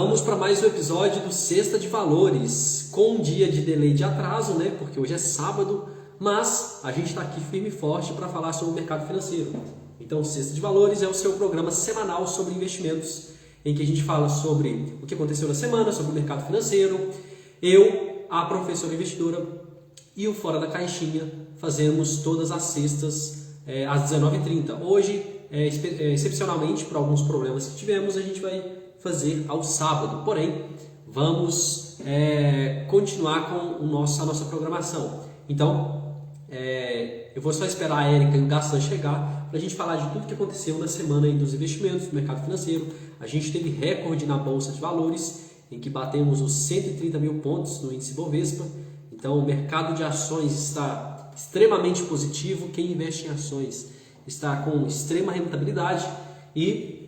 Vamos para mais um episódio do Sexta de Valores, com um dia de delay de atraso, né? Porque hoje é sábado, mas a gente está aqui firme e forte para falar sobre o mercado financeiro. Então, o Sexta de Valores é o seu programa semanal sobre investimentos, em que a gente fala sobre o que aconteceu na semana, sobre o mercado financeiro. Eu, a professora investidora e o Fora da Caixinha fazemos todas as sextas às 19h30. Hoje, excepcionalmente, por alguns problemas que tivemos, a gente vai fazer ao sábado. Porém, vamos continuar com a nossa programação. Então, eu vou só esperar a Érica e o Gassan chegar para a gente falar de tudo que aconteceu na semana aí dos investimentos, do mercado financeiro. A gente teve recorde na Bolsa de Valores, em que batemos os 130 mil pontos no índice Bovespa. Então, o mercado de ações está extremamente positivo. Quem investe em ações está com extrema rentabilidade e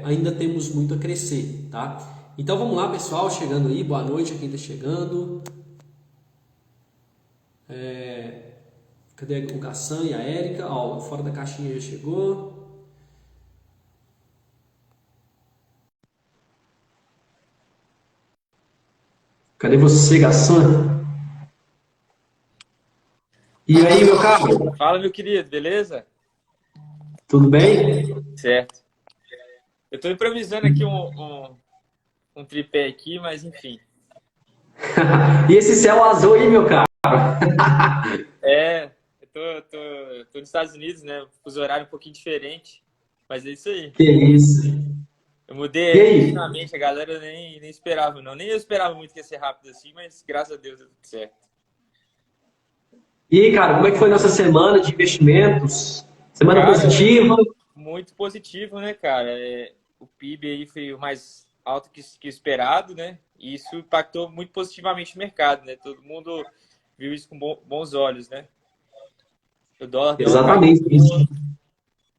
ainda temos muito a crescer, tá? Então vamos lá, pessoal, chegando aí, boa noite a quem está chegando. Cadê o Gassan e a Érica? Ó, o Fora da Caixinha já chegou. Cadê você, Gassan? E aí, meu caro? Fala, meu querido, beleza? Tudo bem? Certo. Eu estou improvisando aqui um tripé aqui, mas enfim. E esse céu azul aí, meu caro? Eu tô nos Estados Unidos, né? Fuso horário um pouquinho diferente, mas é isso aí. Que isso? Eu E mudei aí? finalmente, a galera nem esperava, não. Nem eu esperava muito que ia ser rápido assim, mas graças a Deus deu tudo certo. E aí, cara, como é que foi nossa semana de investimentos? Semana Cara, positiva? muito positivo, né, cara? O PIB aí foi o mais alto que esperado, né? E isso impactou muito positivamente o mercado, né? Todo mundo viu isso com bons olhos, né? O dólar deu uma caída Exatamente isso. boa.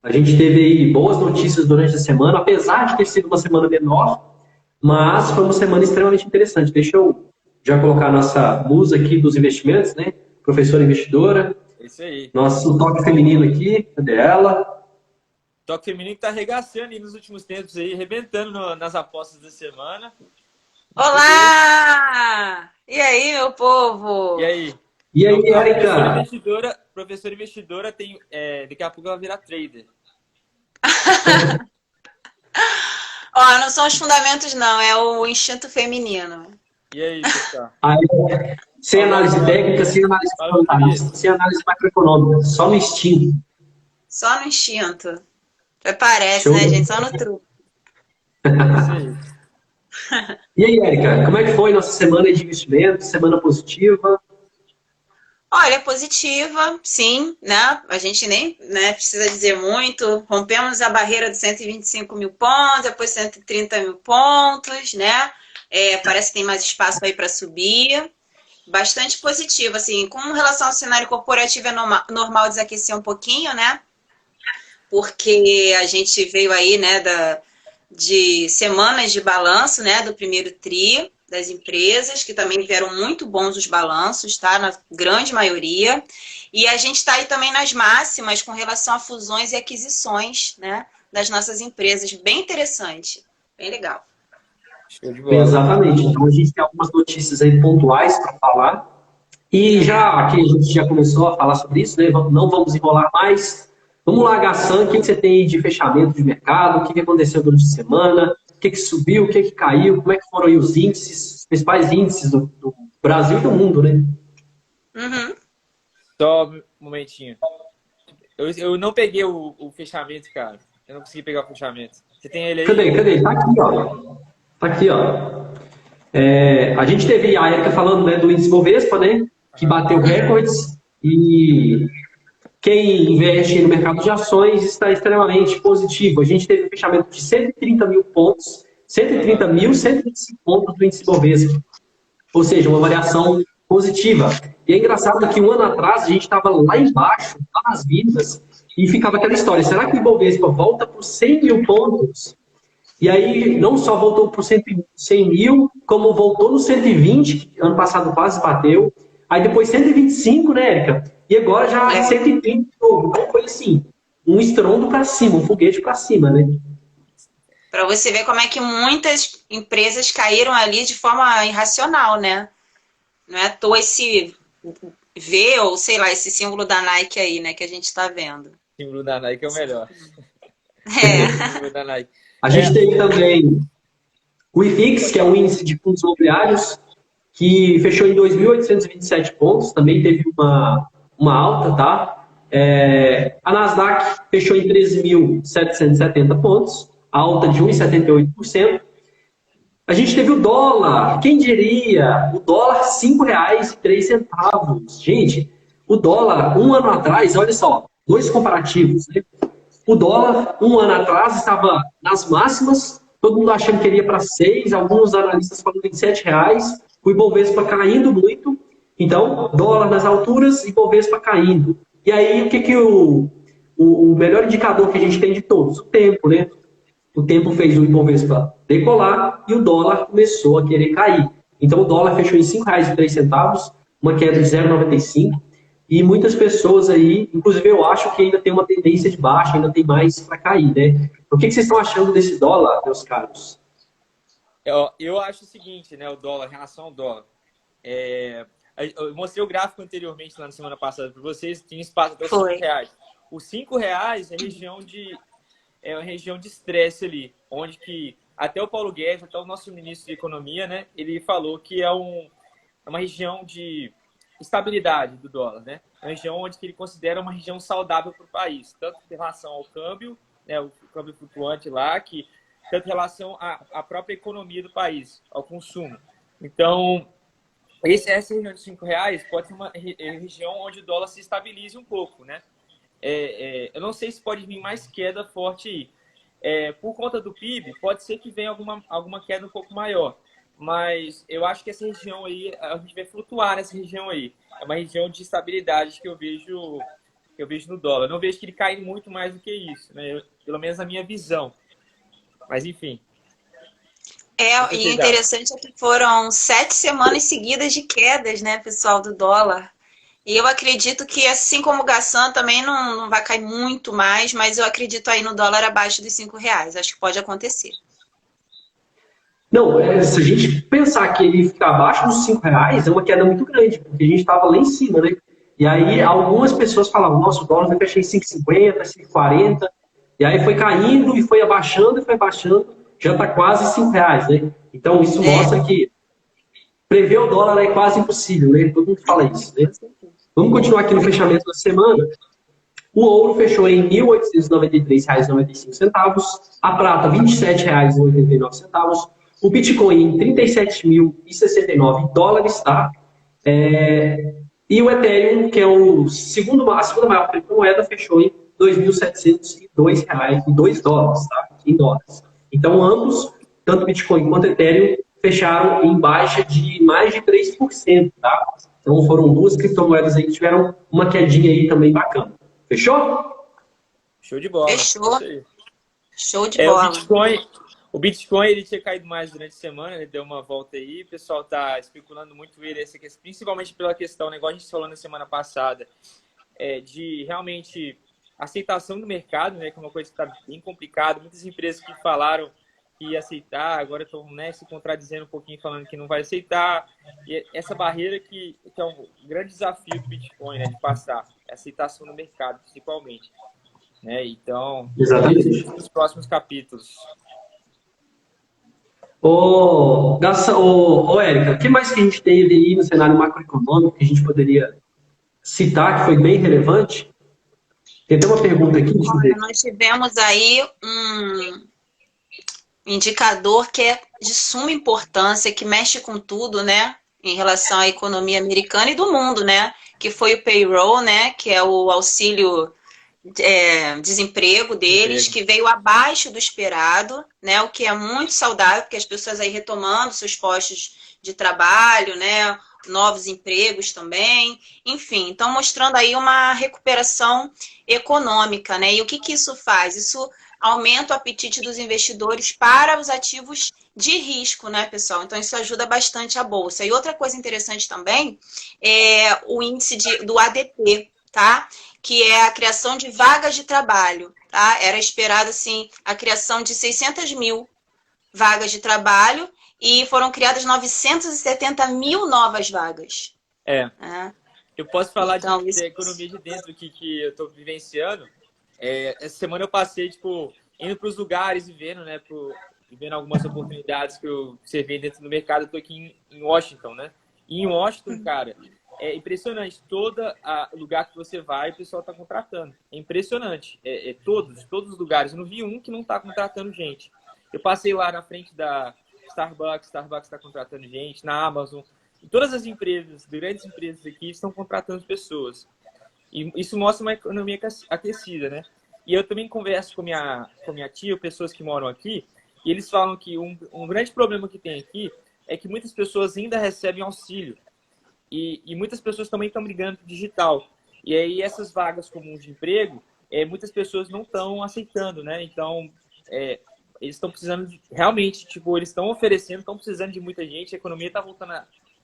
A gente teve aí boas notícias durante a semana, apesar de ter sido uma semana menor, mas foi uma semana extremamente interessante. Deixa eu já colocar a nossa musa aqui dos investimentos, né? Professora investidora, É isso aí. nosso toque feminino aqui, cadê ela? Toque feminino que tá arregaçando aí nos últimos tempos aí, arrebentando nas apostas da semana. Olá! E aí, meu povo? E aí? E aí, A Érica? professora investidora tem, daqui a pouco ela virar trader. Ó, não são os fundamentos, não, é o instinto feminino. E aí, pessoal? Aí, sem análise técnica, sem análise Fala, meu fundamentalista, querido. sem análise macroeconômica, só no instinto. Só no instinto. Até parece, Show. né, gente? Só no truque. É isso aí. E aí, Érica, como é que foi nossa semana de investimento? Semana positiva? Olha, positiva, sim, né? A gente nem, né, precisa dizer muito. Rompemos a barreira dos 125 mil pontos, depois 130 mil pontos, né? Parece que tem mais espaço aí para subir. Bastante positivo, assim. Com relação ao cenário corporativo, é normal desaquecer um pouquinho, né? Porque a gente veio aí, né, de semanas de balanço, né, do primeiro tri das empresas, que também vieram muito bons os balanços, tá? Na grande maioria. E a gente está aí também nas máximas com relação a fusões e aquisições, né, das nossas empresas. Bem interessante, bem legal. Show de bola. Exatamente. Então a gente tem algumas notícias aí pontuais para falar. E já que a gente já começou a falar sobre isso, né, não vamos enrolar mais. Vamos lá, Gassan, o que você tem aí de fechamento de mercado? O que aconteceu durante a semana? O que subiu? O que caiu? Como é que foram aí os índices, os principais índices do Brasil e do mundo, né? Uhum. Só um momentinho. Eu não peguei o fechamento, cara. Eu não consegui pegar o fechamento. Você tem ele aí? Cadê? Tá aqui, ó. Tá aqui, ó. A gente teve a Erika falando, né, do índice Bovespa, né, que bateu recordes, e quem investe no mercado de ações está extremamente positivo. A gente teve um fechamento de 130 mil pontos, 130.125 pontos do índice Bovespa, ou seja, uma variação positiva. E é engraçado que um ano atrás a gente estava lá embaixo, lá nas vidas, e ficava aquela história, será que o Bovespa volta por 100 mil pontos? E aí, não só voltou para 100 mil, como voltou no 120, que ano passado quase bateu. Aí depois 125, né, Érica? E agora já 130 de novo. Então foi assim, um estrondo para cima, um foguete para cima, né? Para você ver como é que muitas empresas caíram ali de forma irracional, né? Não é à toa esse V ou sei lá, esse símbolo da Nike aí, né, que a gente está vendo. O símbolo da Nike é o melhor. O É. símbolo da Nike. A gente tem também o IFIX, que é um índice de fundos imobiliários, que fechou em 2.827 pontos, também teve uma alta, tá? A Nasdaq fechou em 13.770 pontos, alta de 1,78%. A gente teve o dólar, quem diria? O dólar R$ 5,03. Gente, o dólar, um ano atrás, olha só, dois comparativos, né? O dólar, um ano atrás, estava nas máximas, todo mundo achando que ele ia para 6, alguns analistas falando em R$ 7, o Ibovespa caindo muito, então, dólar nas alturas, Ibovespa caindo. E aí, o que o melhor indicador que a gente tem de todos? O tempo, né? O tempo fez o Ibovespa decolar e o dólar começou a querer cair. Então, o dólar fechou em R$ 5,03, uma queda de 0,95. E muitas pessoas aí, inclusive eu acho que ainda tem uma tendência de baixa, ainda tem mais para cair, né? O que vocês estão achando desse dólar, meus caros? Eu acho o seguinte, né? O dólar, em relação ao dólar. Eu mostrei o gráfico anteriormente, lá na semana passada, para vocês, tinha espaço até os R$ 5. Os R$ 5 é uma região de estresse ali, onde que até o Paulo Guedes, até o nosso ministro de Economia, né? Ele falou que é uma região de estabilidade do dólar, né? É uma região onde que ele considera uma região saudável para o país, tanto em relação ao câmbio, né, o câmbio flutuante lá, tanto em relação à própria economia do país, ao consumo. Então, essa região de R$ 5 pode ser uma região onde o dólar se estabilize um pouco, né? Eu não sei se pode vir mais queda forte aí. Por conta do PIB, pode ser que venha alguma queda um pouco maior. Mas eu acho que essa região aí, a gente vai flutuar nessa região aí. É uma região de estabilidade que eu vejo no dólar. Eu não vejo que ele caia muito mais do que isso, né? Pelo menos na minha visão. Mas, enfim. E o interessante é que foram 7 semanas seguidas de quedas, né, pessoal, do dólar. E eu acredito que, assim como o Gassan, também não vai cair muito mais, mas eu acredito aí no dólar abaixo dos R$ 5. Acho que pode acontecer. Não, se a gente pensar que ele ficar abaixo dos R$ 5, é uma queda muito grande, porque a gente estava lá em cima, né? E aí algumas pessoas falavam, nossa, o dólar vai fechar em 5,50, 5,40, e aí foi caindo e foi abaixando, já está quase R$ 5, né? Então isso mostra que prever o dólar é quase impossível, né? Todo mundo fala isso, né? Vamos continuar aqui no fechamento da semana. O ouro fechou em R$ 1.893,95, a prata R$ 27,89, o Bitcoin em 37.069 dólares, tá? E o Ethereum, que é a segunda maior criptomoeda, fechou em R$ 2.702,02, tá? Em dólares. Então, ambos, tanto Bitcoin quanto Ethereum, fecharam em baixa de mais de 3%, tá? Então, foram duas criptomoedas aí que tiveram uma quedinha aí também bacana. Fechou? Show de bola. Fechou. Show de bola. O Bitcoin ele tinha caído mais durante a semana, ele deu uma volta aí, o pessoal está especulando muito ele, principalmente pela questão, né, igual a gente falou na semana passada, de realmente aceitação do mercado, né, que é uma coisa que está bem complicada. Muitas empresas que falaram que ia aceitar, agora estão, né, se contradizendo um pouquinho, falando que não vai aceitar. E essa barreira que é um grande desafio do Bitcoin, né, de passar, a aceitação no mercado, principalmente. Né? Então, exatamente. Nos próximos capítulos. Érica, o que mais que a gente teve aí no cenário macroeconômico que a gente poderia citar, que foi bem relevante? Tem até uma pergunta aqui. Olha, nós tivemos aí um indicador que é de suma importância, que mexe com tudo, né? Em relação à economia americana e do mundo, né? Que foi o payroll, né? Que é o auxílio desemprego deles, que veio abaixo do esperado, né? O que é muito saudável, porque as pessoas aí retomando seus postos de trabalho, né? Novos empregos também, enfim, então mostrando aí uma recuperação econômica, né? E o que isso faz? Isso aumenta o apetite dos investidores para os ativos de risco, né, pessoal? Então isso ajuda bastante a bolsa. E outra coisa interessante também é o índice do ADP, tá? Que é a criação de vagas de trabalho, tá? Era esperado, assim, a criação de 600 mil vagas de trabalho e foram criadas 970 mil novas vagas. É. Né? Eu posso falar Então, de economia de dentro que eu estou vivenciando. Essa semana eu passei, tipo, indo para os lugares e vendo, né, vendo algumas oportunidades que você vê dentro do mercado. Eu estou aqui em Washington, né? E em Washington, cara, é impressionante. Todo lugar que você vai, o pessoal está contratando. É impressionante. Todos os lugares. Eu não vi um que não está contratando gente. Eu passei lá na frente da Starbucks está contratando gente, na Amazon. E todas as empresas, grandes empresas aqui, estão contratando pessoas. E isso mostra uma economia aquecida, né? E eu também converso com minha tia, pessoas que moram aqui, e eles falam que um grande problema que tem aqui é que muitas pessoas ainda recebem auxílio. E muitas pessoas também estão brigando por digital. E aí essas vagas comuns de emprego, muitas pessoas não estão aceitando, né? Então, eles estão precisando realmente, tipo, eles estão oferecendo, estão precisando de muita gente, a economia está voltando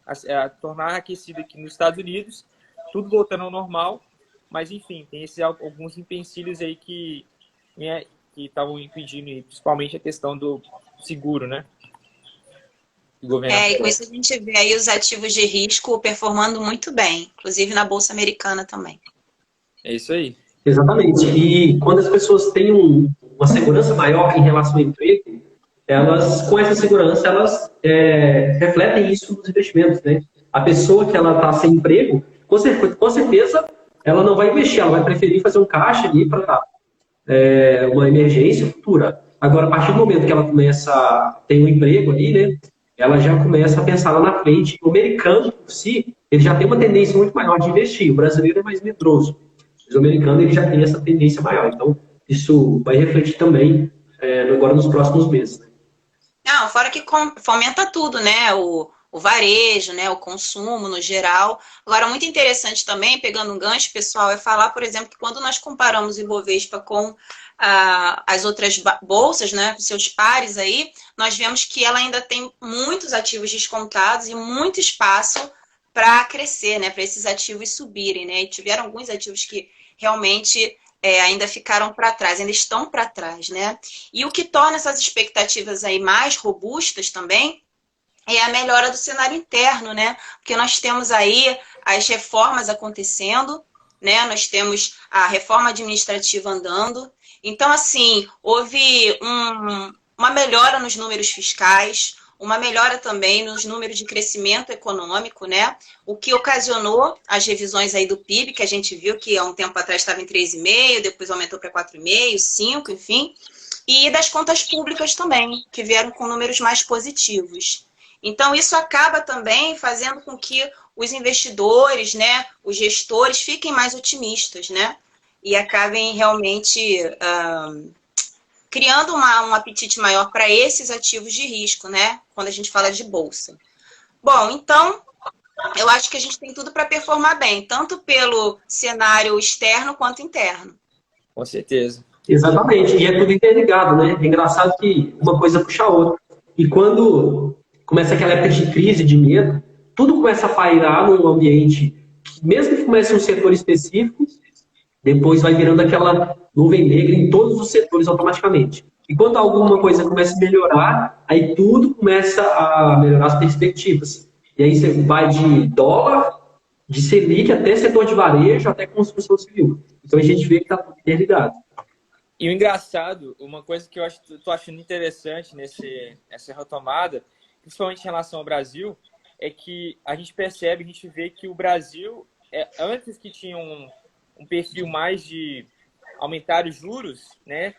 a tornar aquecida aqui nos Estados Unidos, tudo voltando ao normal, mas enfim, tem alguns empecilhos aí que estavam impedindo, principalmente a questão do seguro, né? Do governo. E com isso a gente vê aí os ativos de risco performando muito bem, inclusive na Bolsa Americana também. É isso aí. Exatamente. E quando as pessoas têm uma segurança maior em relação ao emprego, elas, com essa segurança, elas refletem isso nos investimentos, né? A pessoa que ela está sem emprego, com certeza, ela não vai investir, ela vai preferir fazer um caixa ali para uma emergência futura. Agora, a partir do momento que ela começa a ter um emprego ali, né? Ela já começa a pensar lá na frente. O americano, por si, ele já tem uma tendência muito maior de investir. O brasileiro é mais medroso. Mas o americano ele já tem essa tendência maior. Então, isso vai refletir também agora nos próximos meses. Né? Não, fora que fomenta tudo, né? O varejo, né? O consumo no geral. Agora, muito interessante também, pegando um gancho, pessoal, é falar, por exemplo, que quando nós comparamos o Ibovespa com as outras bolsas, né? Com seus pares aí, nós vemos que ela ainda tem muitos ativos descontados e muito espaço para crescer, né? Para esses ativos subirem, né? E tiveram alguns ativos que realmente ainda ficaram para trás, ainda estão para trás, né? E o que torna essas expectativas aí mais robustas também é a melhora do cenário interno, né? Porque nós temos aí as reformas acontecendo, né? Nós temos a reforma administrativa andando. Então, assim, houve uma melhora nos números fiscais, uma melhora também nos números de crescimento econômico, né? O que ocasionou as revisões aí do PIB, que a gente viu que há um tempo atrás estava em 3,5, depois aumentou para 4,5, 5, enfim. E das contas públicas também, que vieram com números mais positivos. Então, isso acaba também fazendo com que os investidores, né, os gestores, fiquem mais otimistas, né? E acabem realmente criando um apetite maior para esses ativos de risco, né? Quando a gente fala de bolsa. Bom, então, eu acho que a gente tem tudo para performar bem, tanto pelo cenário externo quanto interno. Com certeza. Exatamente, e é tudo interligado, né? É engraçado que uma coisa puxa a outra. E quando começa aquela época de crise, de medo, tudo começa a pairar num ambiente, mesmo que comece um setor específico, depois vai virando aquela nuvem negra em todos os setores automaticamente. E quando alguma coisa começa a melhorar, aí tudo começa a melhorar as perspectivas. E aí você vai de dólar, de Selic, até setor de varejo, até construção civil. Então a gente vê que está tudo interligado. E o engraçado, uma coisa que eu estou achando interessante nessa retomada, principalmente em relação ao Brasil, é que a gente percebe, a gente vê que o Brasil, antes que tinha um perfil mais de aumentar os juros, né?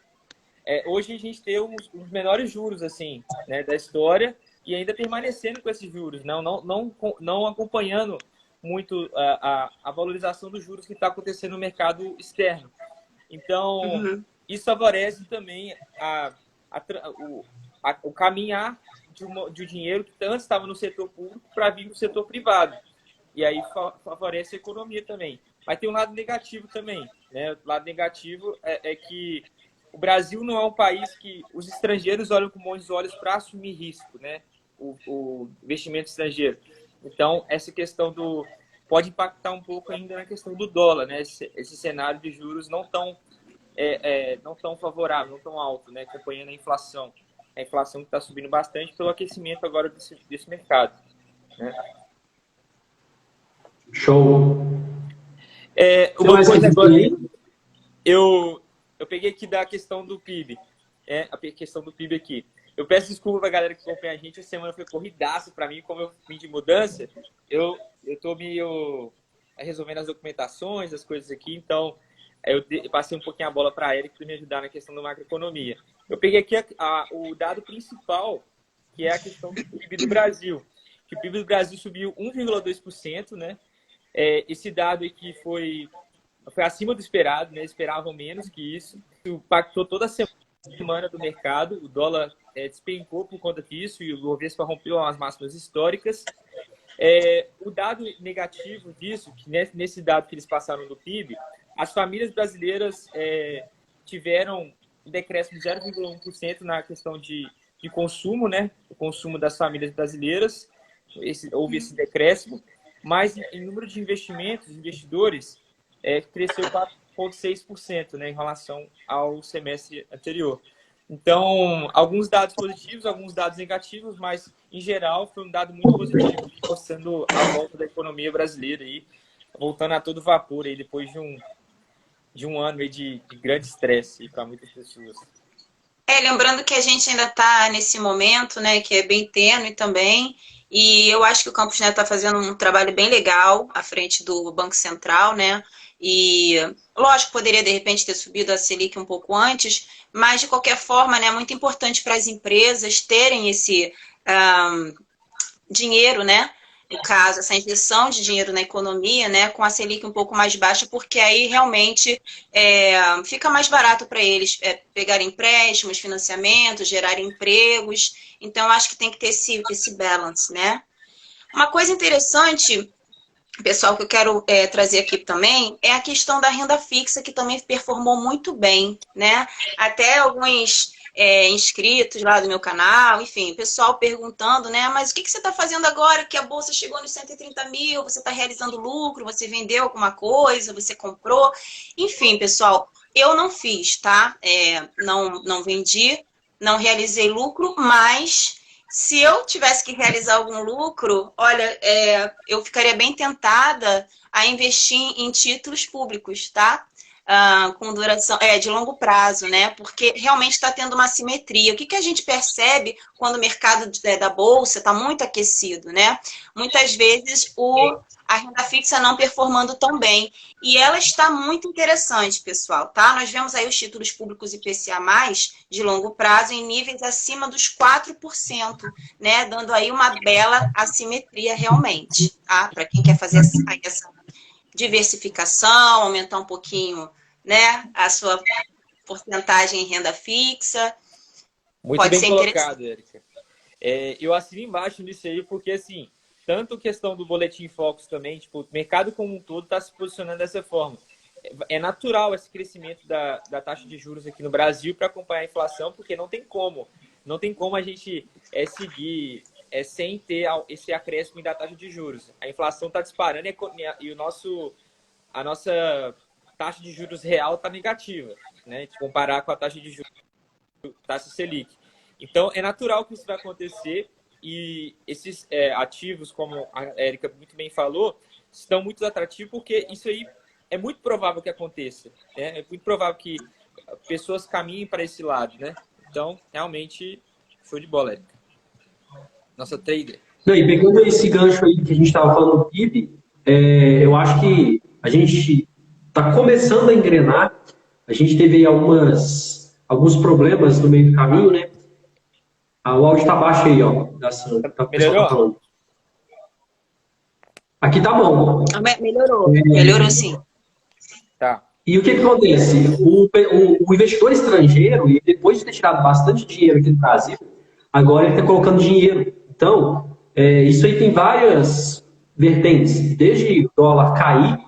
Hoje a gente tem os menores juros assim, né, da história e ainda permanecendo com esses juros, não acompanhando muito a valorização dos juros que está acontecendo no mercado externo. Então, isso favorece também o caminhar de dinheiro que antes estava no setor público para vir no setor privado. E aí favorece a economia também. Mas tem um lado negativo também, né? O lado negativo é que o Brasil não é um país que os estrangeiros olham com bons olhos para assumir risco, né? O investimento estrangeiro. Então, essa questão pode impactar um pouco ainda na questão do dólar, né? Esse cenário de juros não tão favorável, não tão alto, né? Acompanhando a inflação. A inflação que está subindo bastante pelo aquecimento agora desse mercado, né? Show. Uma coisa agora, eu peguei aqui da questão do PIB, a questão do PIB aqui. Eu peço desculpa para a galera que acompanha a gente, a semana foi corridaço para mim, como eu vim de mudança, eu estou meio resolvendo as documentações, as coisas aqui, então eu passei um pouquinho a bola para a Érica para me ajudar na questão da macroeconomia. Eu peguei aqui o dado principal, que é a questão do PIB do Brasil. Que o PIB do Brasil subiu 1,2%, né? Esse dado aqui foi acima do esperado, né? Esperavam menos que isso. Impactou toda a semana do mercado, o dólar despencou por conta disso e o Bovespa rompeu as máximas históricas. O dado negativo disso, que nesse dado que eles passaram do PIB, as famílias brasileiras tiveram um decréscimo de 0,1% na questão de consumo, né? O consumo das famílias brasileiras, houve esse decréscimo, mas em número de investidores, cresceu 4,6%, né, em relação ao semestre anterior. Então, alguns dados positivos, alguns dados negativos, mas, em geral, foi um dado muito positivo, mostrando a volta da economia brasileira, aí, voltando a todo vapor aí, depois de um ano aí de grande estresse para muitas pessoas. Lembrando que a gente ainda está nesse momento, né, que é bem tênue também, e eu acho que o Campos Neto está fazendo um trabalho bem legal à frente do Banco Central, né, e lógico, poderia de repente ter subido a Selic um pouco antes, mas de qualquer forma, né, é muito importante para as empresas terem esse dinheiro, né, no caso, essa injeção de dinheiro na economia, né, com a Selic um pouco mais baixa, porque aí realmente fica mais barato para eles pegarem empréstimos, financiamentos, gerarem empregos. Então, acho que tem que ter esse balance, né? Uma coisa interessante, pessoal, que eu quero trazer aqui também, é a questão da renda fixa, que também performou muito bem, né? Até alguns inscritos lá do meu canal, enfim, pessoal perguntando, né? Mas o que você está fazendo agora que a bolsa chegou nos 130 mil? Você está realizando lucro? Você vendeu alguma coisa? Você comprou? Enfim, pessoal, eu não fiz, tá? Não vendi, não realizei lucro, mas se eu tivesse que realizar algum lucro, olha, eu ficaria bem tentada a investir em títulos públicos, tá? Com duração de longo prazo, né? Porque realmente está tendo uma assimetria. O que a gente percebe quando o mercado da bolsa está muito aquecido, né? Muitas vezes a renda fixa não performando tão bem. E ela está muito interessante, pessoal, tá? Nós vemos aí os títulos públicos IPCA+, de longo prazo, em níveis acima dos 4%, né? Dando aí uma bela assimetria realmente, tá? Para quem quer fazer essa diversificação, aumentar um pouquinho, né, a sua porcentagem em renda fixa. Muito pode bem ser colocado, Érica. Eu assino embaixo nisso aí, porque assim, tanto questão do Boletim Focus também, tipo, o mercado como um todo está se posicionando dessa forma. É natural esse crescimento da taxa de juros aqui no Brasil para acompanhar a inflação, porque não tem como a gente seguir sem ter esse acréscimo da taxa de juros. A inflação está disparando e a nossa taxa de juros real está negativa, né? Se comparar com a taxa de juros, taxa Selic. Então, é natural que isso vai acontecer e esses ativos, como a Érica muito bem falou, estão muito atrativos porque isso aí é muito provável que aconteça, né? É muito provável que pessoas caminhem para esse lado, né? Então, realmente, show de bola, Érica. Nossa trader. E pegando esse gancho aí que a gente estava falando do PIB, eu acho que a gente está começando a engrenar. A gente teve aí alguns problemas no meio do caminho, né? O áudio está baixo aí, ó. Melhorou? Aqui tá bom. Melhorou. Melhorou sim. Tá. E o que acontece? O investidor estrangeiro, depois de ter tirado bastante dinheiro aqui do Brasil, agora ele está colocando dinheiro. Então, isso aí tem várias vertentes, desde o dólar cair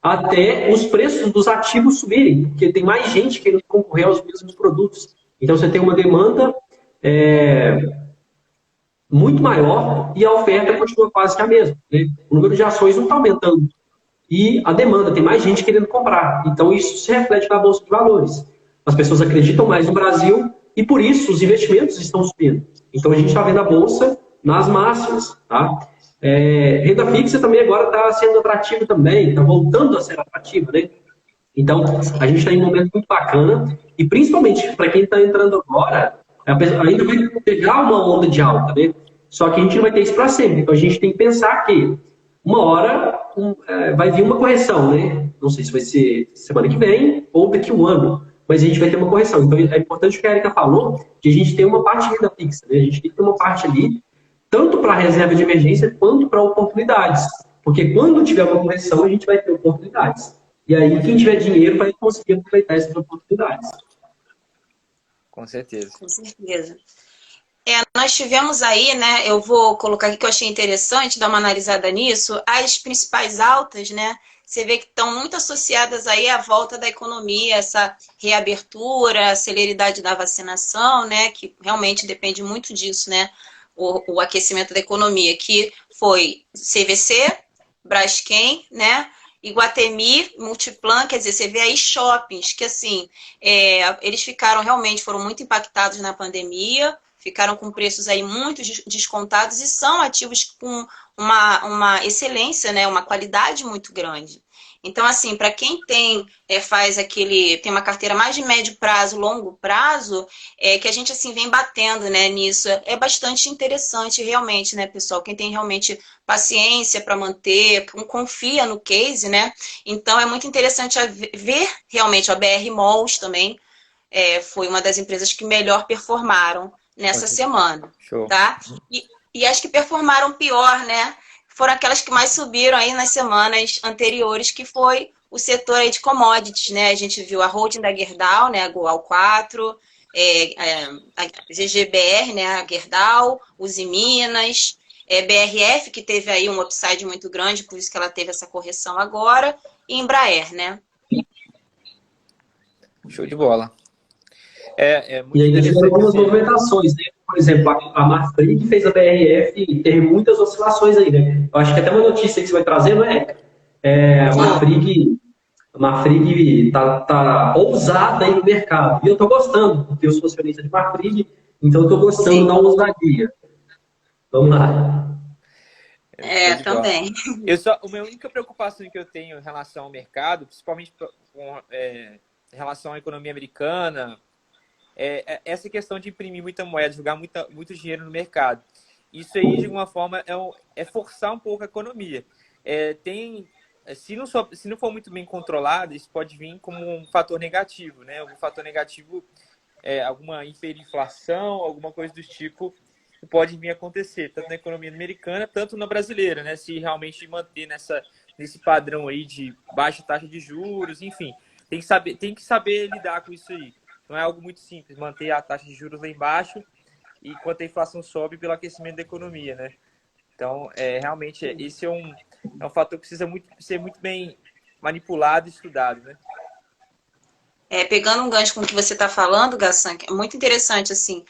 até os preços dos ativos subirem, porque tem mais gente querendo concorrer aos mesmos produtos. Então, você tem uma demanda muito maior e a oferta continua quase que a mesma, né? O número de ações não está aumentando e a demanda, tem mais gente querendo comprar. Então, isso se reflete na Bolsa de Valores. As pessoas acreditam mais no Brasil e, por isso, os investimentos estão subindo. Então, a gente está vendo a Bolsa nas máximas. Tá? Renda fixa também agora está sendo atrativa também, está voltando a ser atrativa. Né? Então, a gente está em um momento muito bacana e, principalmente, para quem está entrando agora, ainda vai pegar uma onda de alta. Né? Só que a gente não vai ter isso para sempre. Então, a gente tem que pensar que uma hora vai vir uma correção, né? Não sei se vai ser semana que vem ou daqui a um ano, mas a gente vai ter uma correção. Então é importante o que a Erika falou, que a gente tem uma parte de renda fixa, né? A gente tem que ter uma parte ali, tanto para reserva de emergência quanto para oportunidades. Porque quando tiver uma correção, a gente vai ter oportunidades. E aí quem tiver dinheiro vai conseguir aproveitar essas oportunidades. Com certeza. Com certeza. Nós tivemos aí, né, eu vou colocar aqui que eu achei interessante, dar uma analisada nisso, as principais altas, né, você vê que estão muito associadas aí à volta da economia, essa reabertura, a celeridade da vacinação, né, que realmente depende muito disso, né, o aquecimento da economia, que foi CVC, Braskem, né, Iguatemi, Multiplan, quer dizer, você vê aí shoppings, que assim, eles foram muito impactados na pandemia, ficaram com preços aí muito descontados e são ativos com uma excelência, né, uma qualidade muito grande. Então, assim, para quem tem uma carteira mais de médio prazo, longo prazo, que a gente assim vem batendo, né, nisso, é bastante interessante realmente, né, pessoal? Quem tem realmente paciência para manter, confia no case, né? Então, é muito interessante ver realmente a BR Malls também, foi uma das empresas que melhor performaram nessa semana, Show. tá? E as que performaram pior, né? Foram aquelas que mais subiram aí nas semanas anteriores, que foi o setor aí de commodities, né? A gente viu a holding da Gerdau, né? A Goal 4, a GGBR, né? A Gerdau, Usiminas, BRF, que teve aí um upside muito grande, por isso que ela teve essa correção agora, e Embraer, né? Show de bola. Muito e ainda tiveram algumas interessante. movimentações, né? Por exemplo, a Marfrig fez a BRF e teve muitas oscilações aí, né? Eu acho que até uma notícia que você vai trazer, não é? A Marfrig tá ousada aí no mercado. E eu tô gostando, porque eu sou acionista de Marfrig, então eu tô gostando da ousadia. Vamos lá. Também. A minha única preocupação que eu tenho em relação ao mercado, principalmente com relação à economia americana, essa questão de imprimir muita moeda, jogar muito dinheiro no mercado. Isso aí, de alguma forma, é forçar um pouco a economia. Se não for muito bem controlado, isso pode vir como um fator negativo, né? Um fator negativo, alguma hiperinflação, alguma coisa do tipo, que pode vir a acontecer, tanto na economia americana, tanto na brasileira, né? Se realmente manter nesse padrão aí de baixa taxa de juros, enfim. Tem que saber lidar com isso aí. Não é algo muito simples, manter a taxa de juros lá embaixo enquanto a inflação sobe pelo aquecimento da economia, né? Então, realmente, esse é um fator que precisa ser muito bem manipulado e estudado, né? Pegando um gancho com o que você está falando, Gassan, é muito interessante, assim,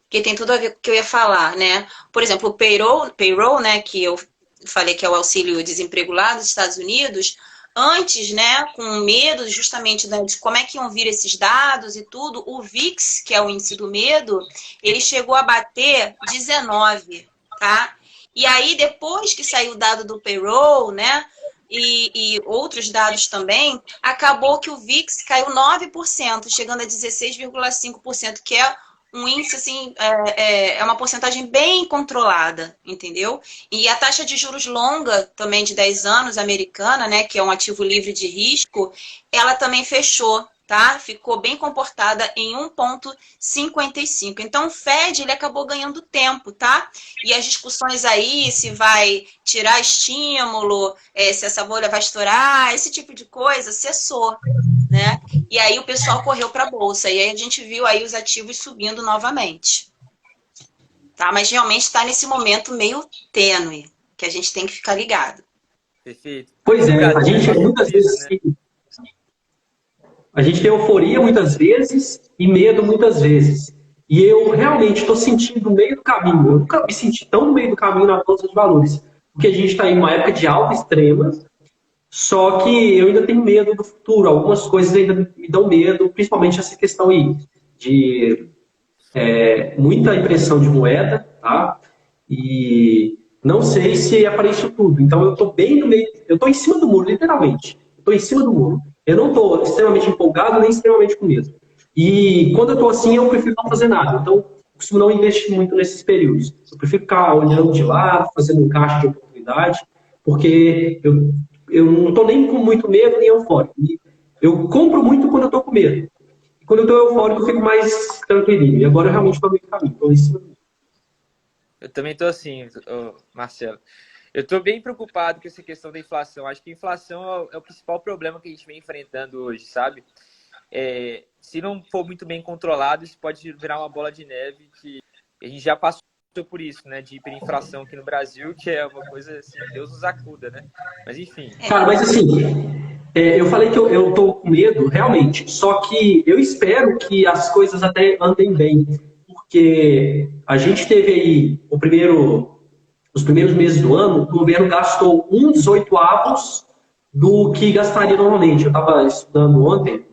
porque tem tudo a ver com o que eu ia falar, né? Por exemplo, o payroll, né, que eu falei que é o auxílio-desemprego lá dos Estados Unidos, antes, né, com medo justamente de como é que iam vir esses dados e tudo, o VIX, que é o índice do medo, ele chegou a bater 19, tá? E aí, depois que saiu o dado do payroll, né, e outros dados também, acabou que o VIX caiu 9%, chegando a 16,5%, que é um índice, assim, é uma porcentagem bem controlada, entendeu? E a taxa de juros longa, também de 10 anos, americana, né, que é um ativo livre de risco, ela também fechou, tá? Ficou bem comportada em 1,55. Então, o Fed, ele acabou ganhando tempo, tá? E as discussões aí, se vai tirar estímulo, se essa bolha vai estourar, esse tipo de coisa, cessou, né? E aí o pessoal correu para a bolsa. E aí a gente viu aí os ativos subindo novamente. Tá? Mas realmente está nesse momento meio tênue, que a gente tem que ficar ligado. Perfeito. Pois a gente muitas vezes... Né? A gente tem euforia muitas vezes e medo muitas vezes. E eu realmente estou sentindo no meio do caminho. Eu nunca me senti tão no meio do caminho na bolsa de valores. Porque a gente está em uma época de alta extrema, só que eu ainda tenho medo do futuro. Algumas coisas ainda me dão medo, principalmente essa questão aí de muita impressão de moeda, tá? E não sei se é para isso tudo. Então eu estou bem no meio, eu estou em cima do muro, literalmente. Estou em cima do muro. Eu não estou extremamente empolgado nem extremamente com medo. E quando eu estou assim, eu prefiro não fazer nada. Então, eu costumo não investir muito nesses períodos. Eu prefiro ficar olhando de lado, fazendo um caixa de oportunidade, porque eu não estou nem com muito medo nem eufórico. Eu compro muito quando eu estou com medo. E quando eu estou eufórico, eu fico mais tranquilinho. E agora eu realmente estou no meio do caminho. Estou em cima do muro. Eu também estou assim, Marcelo. Eu estou bem preocupado com essa questão da inflação. Acho que a inflação é o principal problema que a gente vem enfrentando hoje, sabe? Se não for muito bem controlado, isso pode virar uma bola de neve, que a gente já passou por isso, né? De hiperinflação aqui no Brasil, que é uma coisa assim, Deus nos acuda, né? Mas enfim. Cara, mas assim, eu falei que eu tô com medo, realmente. Só que eu espero que as coisas até andem bem. Porque a gente teve aí os primeiros meses do ano, o governo gastou 1/18 do que gastaria normalmente. Eu estava estudando ontem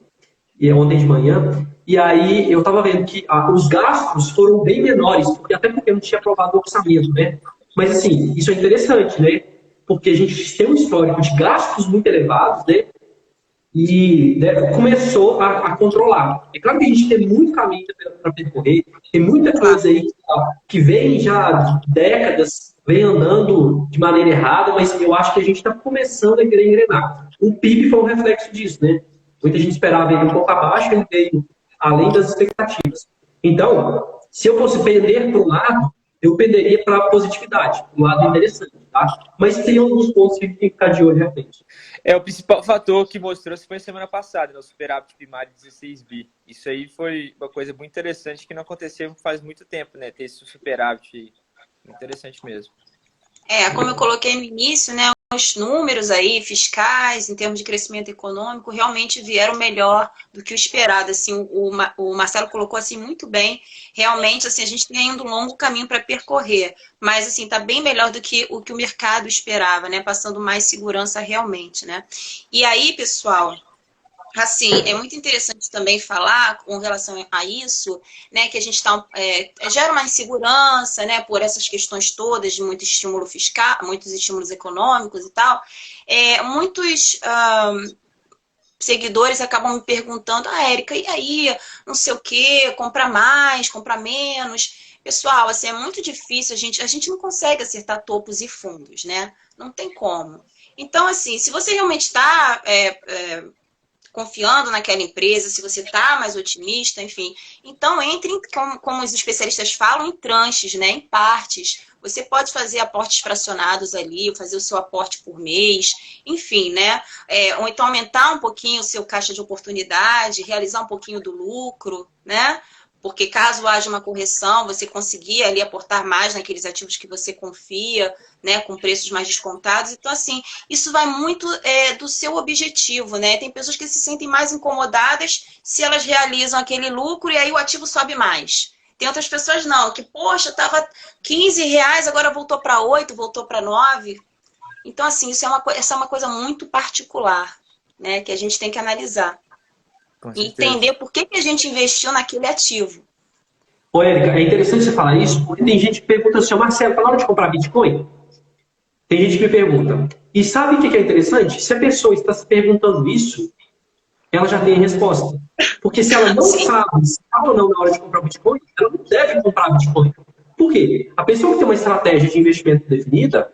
de manhã, e aí eu estava vendo que os gastos foram bem menores, até porque não tinha aprovado o orçamento, né? Mas assim, isso é interessante, né? Porque a gente tem um histórico de gastos muito elevados, né? E começou a controlar. É claro que a gente tem muito caminho para percorrer, tem muita coisa aí que vem já décadas, vem andando de maneira errada, mas eu acho que a gente está começando a querer engrenar. O PIB foi um reflexo disso, né? Muita gente esperava ele um pouco abaixo, ele veio além das expectativas. Então, se eu fosse pender para um lado, eu penderia para a positividade, um lado interessante, tá? Mas tem alguns pontos que tem que ficar de olho realmente. O principal fator que mostrou-se foi semana passada, no superávit primário de 16 bi. Isso aí foi uma coisa muito interessante que não aconteceu faz muito tempo, né? Ter esse superávit interessante mesmo. Como eu coloquei no início, né? Os números aí fiscais, em termos de crescimento econômico, realmente vieram melhor do que o esperado. Assim, o Marcelo colocou assim muito bem. Realmente, assim, a gente tem ainda um longo caminho para percorrer, mas assim, tá bem melhor do que o mercado esperava, né? Passando mais segurança realmente, né? E aí, pessoal, assim, é muito interessante também falar com relação a isso, né, que a gente gera uma insegurança, né, por essas questões todas de muito estímulo fiscal, muitos estímulos econômicos e tal. Muitos seguidores acabam me perguntando, Érica, e aí, não sei o quê, compra mais, compra menos? Pessoal, assim, é muito difícil, a gente não consegue acertar topos e fundos, né? Não tem como. Então, assim, se você realmente está confiando naquela empresa, se você está mais otimista, enfim. Então, entre, como os especialistas falam, em tranches, né, em partes. Você pode fazer aportes fracionados ali, fazer o seu aporte por mês, enfim, né? Ou então aumentar um pouquinho o seu caixa de oportunidade, realizar um pouquinho do lucro, né? Porque caso haja uma correção, você conseguir ali aportar mais naqueles ativos que você confia, né, com preços mais descontados. Então, assim, isso vai muito do seu objetivo, né? Tem pessoas que se sentem mais incomodadas se elas realizam aquele lucro e aí o ativo sobe mais. Tem outras pessoas não, que, poxa, estava R$ 15, agora voltou para 8, voltou para 9. Então, assim, essa é uma coisa muito particular, né, que a gente tem que analisar. E entender por que a gente investiu naquele ativo. Ô, Érica, é interessante você falar isso, porque tem gente que pergunta assim, Marcelo, tá na hora de comprar Bitcoin? Tem gente que me pergunta. E sabe o que é interessante? Se a pessoa está se perguntando isso, ela já tem a resposta. Porque se ela não sabe se está ou não na hora de comprar Bitcoin, ela não deve comprar Bitcoin. Por quê? A pessoa que tem uma estratégia de investimento definida,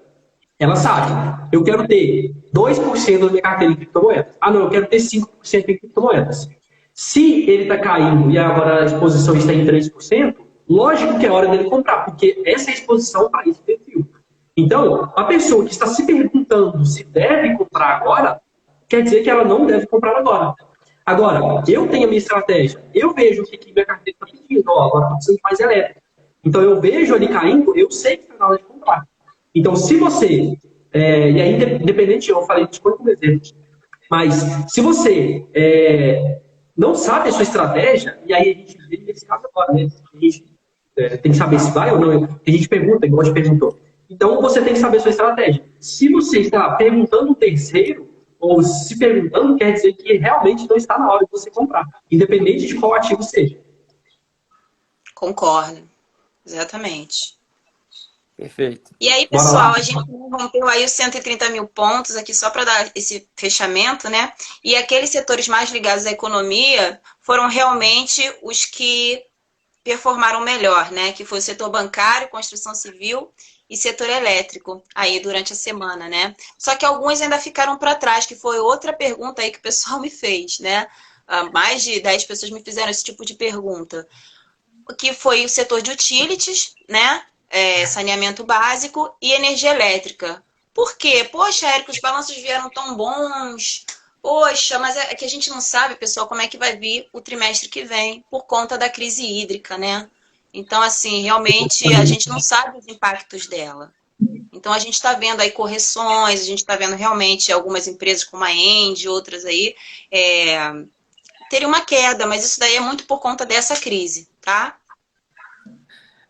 ela sabe, eu quero ter 2% da minha carteira em criptomoedas. Ah, não, eu quero ter 5% em criptomoedas. Se ele está caindo e agora a exposição está em 3%, lógico que é hora dele comprar, porque essa é a exposição para esse perfil. Então, a pessoa que está se perguntando se deve comprar agora, quer dizer que ela não deve comprar agora. Agora, eu tenho a minha estratégia, eu vejo o que minha carteira está pedindo, agora está precisando de mais elétrica. Então, eu vejo ali caindo, eu sei que está na hora de comprar. Então, se você, e aí, independente, eu falei Bitcoin como exemplo, mas se você não sabe a sua estratégia, e aí a gente nesse caso agora, né? A gente tem que saber se vai ou não. A gente pergunta, igual a gente perguntou. Então, você tem que saber a sua estratégia. Se você está perguntando um terceiro, ou se perguntando, quer dizer que realmente não está na hora de você comprar, independente de qual ativo seja. Concordo. Exatamente. Perfeito. E aí, Bora pessoal, lá. a gente rompeu aí os 130 mil pontos aqui só para dar esse fechamento, né? E aqueles setores mais ligados à economia foram realmente os que performaram melhor, né? Que foi o setor bancário, construção civil e setor elétrico aí durante a semana, né? Só que alguns ainda ficaram para trás, que foi outra pergunta aí que o pessoal me fez, né? Mais de 10 pessoas me fizeram esse tipo de pergunta. Que foi o setor de utilities, né? Saneamento básico e energia elétrica. Por quê? Poxa, Érico, os balanços vieram tão bons. Poxa, mas é que a gente não sabe, pessoal, como é que vai vir o trimestre que vem por conta da crise hídrica, né? Então, assim, realmente a gente não sabe os impactos dela. Então, a gente está vendo aí correções, a gente está vendo realmente algumas empresas como a Engie, outras aí, terem uma queda, mas isso daí é muito por conta dessa crise, tá?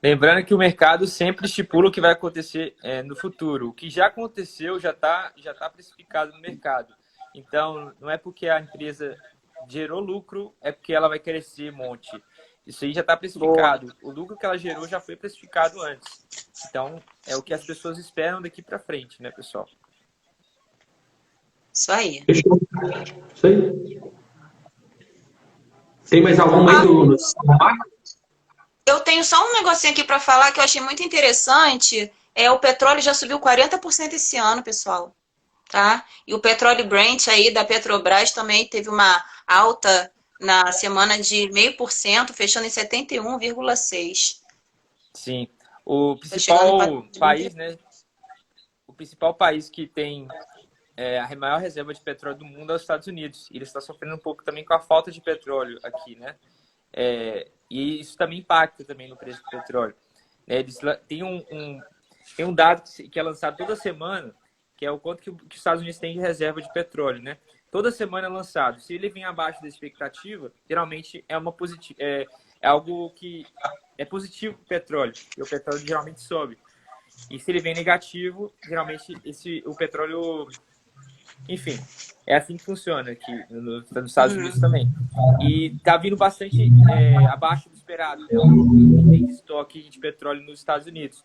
Lembrando que o mercado sempre estipula o que vai acontecer no futuro. O que já aconteceu já tá precificado no mercado. Então, não é porque a empresa gerou lucro, é porque ela vai crescer um monte. Isso aí já está precificado. O lucro que ela gerou já foi precificado antes. Então, é o que as pessoas esperam daqui para frente, né, pessoal? Isso aí. Fechou. Isso aí. Tem mais alguma aí do macro? Eu tenho só um negocinho aqui para falar que eu achei muito interessante. O petróleo já subiu 40% esse ano, pessoal. Tá? E o petróleo Brent aí da Petrobras também teve uma alta na semana de 0,5%, fechando em 71,6%. Sim. O principal país, né? O principal país que tem a maior reserva de petróleo do mundo é os Estados Unidos. E ele está sofrendo um pouco também com a falta de petróleo aqui, né? E isso também impacta também no preço do petróleo. Eles têm um dado que é lançado toda semana, que é o quanto que os Estados Unidos têm de reserva de petróleo, né? Toda semana é lançado. Se ele vem abaixo da expectativa, geralmente é algo que é positivo para o petróleo, e o petróleo geralmente sobe. E se ele vem negativo, geralmente o petróleo... Enfim, é assim que funciona aqui nos Estados Unidos também. E tá vindo bastante abaixo do esperado, né? Tem estoque de petróleo nos Estados Unidos.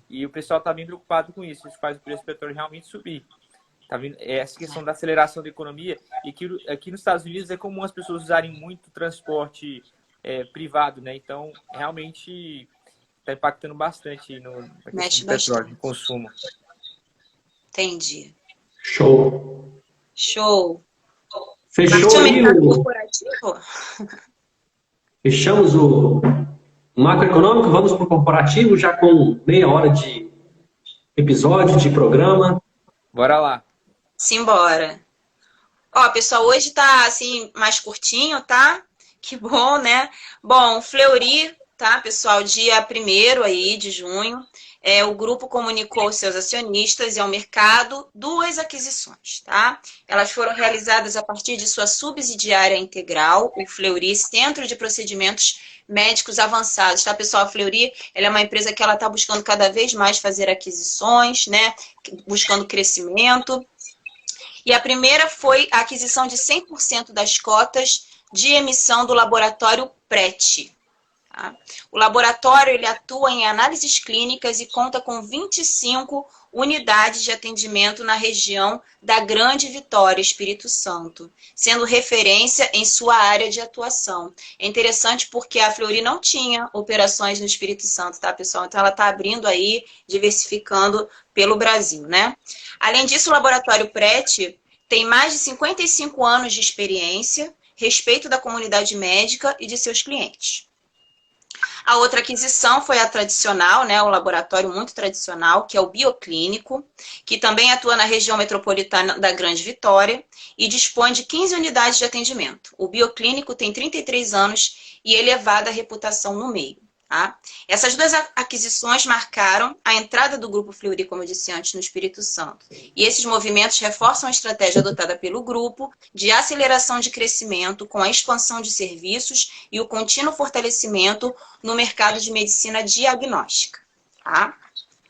E o pessoal está bem preocupado com isso. Isso faz o preço do petróleo realmente subir. Tá vindo essa questão da aceleração da economia. E aqui nos Estados Unidos é comum as pessoas usarem muito transporte privado, né? Então, realmente está impactando bastante na questão do petróleo, no consumo. Entendi. Show. Fechou aí corporativo? Fechamos o macroeconômico, vamos para o corporativo, já com meia hora de episódio, de programa. Bora lá. Simbora. Ó, pessoal, hoje tá assim mais curtinho, tá? Que bom, né? Bom, Fleury, tá, pessoal, dia 1º aí de junho, o grupo comunicou aos seus acionistas e ao mercado 2 aquisições, tá? Elas foram realizadas a partir de sua subsidiária integral, o Fleury Centro de Procedimentos Médicos Avançados, tá, pessoal? A Fleury, ela é uma empresa que ela tá buscando cada vez mais fazer aquisições, né? Buscando crescimento. E a primeira foi a aquisição de 100% das cotas de emissão do laboratório PRET. Tá? O laboratório ele atua em análises clínicas e conta com 25 unidades de atendimento na região da Grande Vitória, Espírito Santo, sendo referência em sua área de atuação. É interessante porque a Fleury não tinha operações no Espírito Santo, tá, pessoal? Então ela está abrindo aí, diversificando pelo Brasil, né? Além disso, o laboratório PRET tem mais de 55 anos de experiência, respeito da comunidade médica e de seus clientes. A outra aquisição foi a tradicional, né, o laboratório muito tradicional, que é o Bioclínico, que também atua na região metropolitana da Grande Vitória e dispõe de 15 unidades de atendimento. O Bioclínico tem 33 anos e elevada reputação no meio. Tá? Essas duas aquisições marcaram a entrada do Grupo Fleury, como eu disse antes, no Espírito Santo. E esses movimentos reforçam a estratégia adotada pelo grupo de aceleração de crescimento com a expansão de serviços e o contínuo fortalecimento no mercado de medicina diagnóstica. Tá?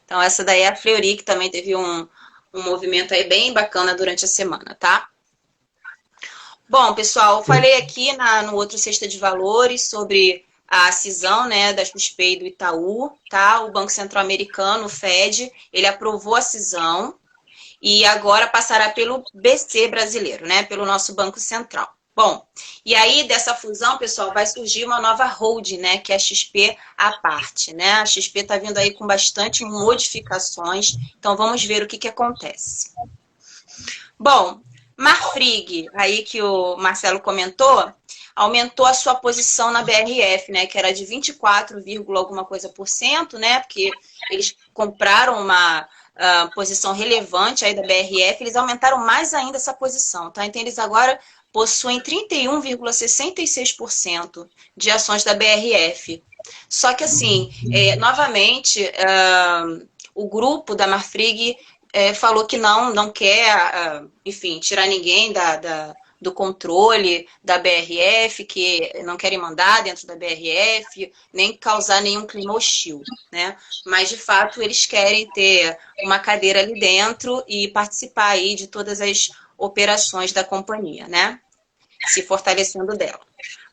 Então, essa daí é a Fleury, que também teve um movimento aí bem bacana durante a semana, tá? Bom, pessoal, eu falei aqui no outro Cesta de Valores sobre a cisão, né, da XP e do Itaú, tá? O Banco Central Americano, o Fed, ele aprovou a cisão e agora passará pelo BC brasileiro, né, pelo nosso Banco Central. Bom, e aí dessa fusão, pessoal, vai surgir uma nova holding, né, que é a XP à parte, né? A XP está vindo aí com bastante modificações, então vamos ver o que acontece. Bom, Marfrig, aí que o Marcelo comentou, aumentou a sua posição na BRF, né, que era de 24, alguma coisa por cento, né, porque eles compraram uma posição relevante aí da BRF, eles aumentaram mais ainda essa posição, tá? Então eles agora possuem 31,66% de ações da BRF. Só que assim, novamente, o grupo da Marfrig falou que não quer, enfim, tirar ninguém do controle da BRF, que não querem mandar dentro da BRF, nem causar nenhum clima hostil, né? Mas, de fato, eles querem ter uma cadeira ali dentro e participar aí de todas as operações da companhia, né? Se fortalecendo dela.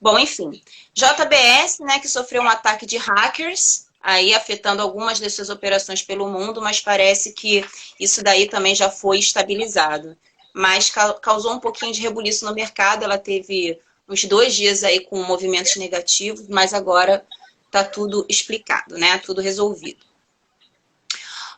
Bom, enfim, JBS, né, que sofreu um ataque de hackers, aí afetando algumas das suas operações pelo mundo, mas parece que isso daí também já foi estabilizado. Mas causou um pouquinho de rebuliço no mercado, ela teve uns 2 dias aí com movimentos negativos, mas agora está tudo explicado, né? Tudo resolvido.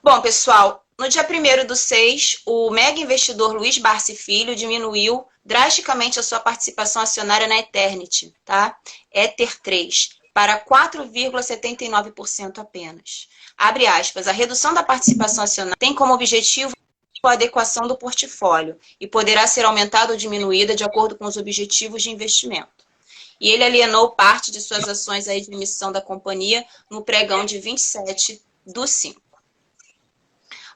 Bom, pessoal, no dia 1º/6, o mega investidor Luiz Barsi Filho diminuiu drasticamente a sua participação acionária na Eternity, tá? Ether 3, para 4,79% apenas. Abre aspas, a redução da participação acionária tem como objetivo a adequação do portfólio e poderá ser aumentada ou diminuída de acordo com os objetivos de investimento. E ele alienou parte de suas ações aí de emissão da companhia no pregão de 27/5.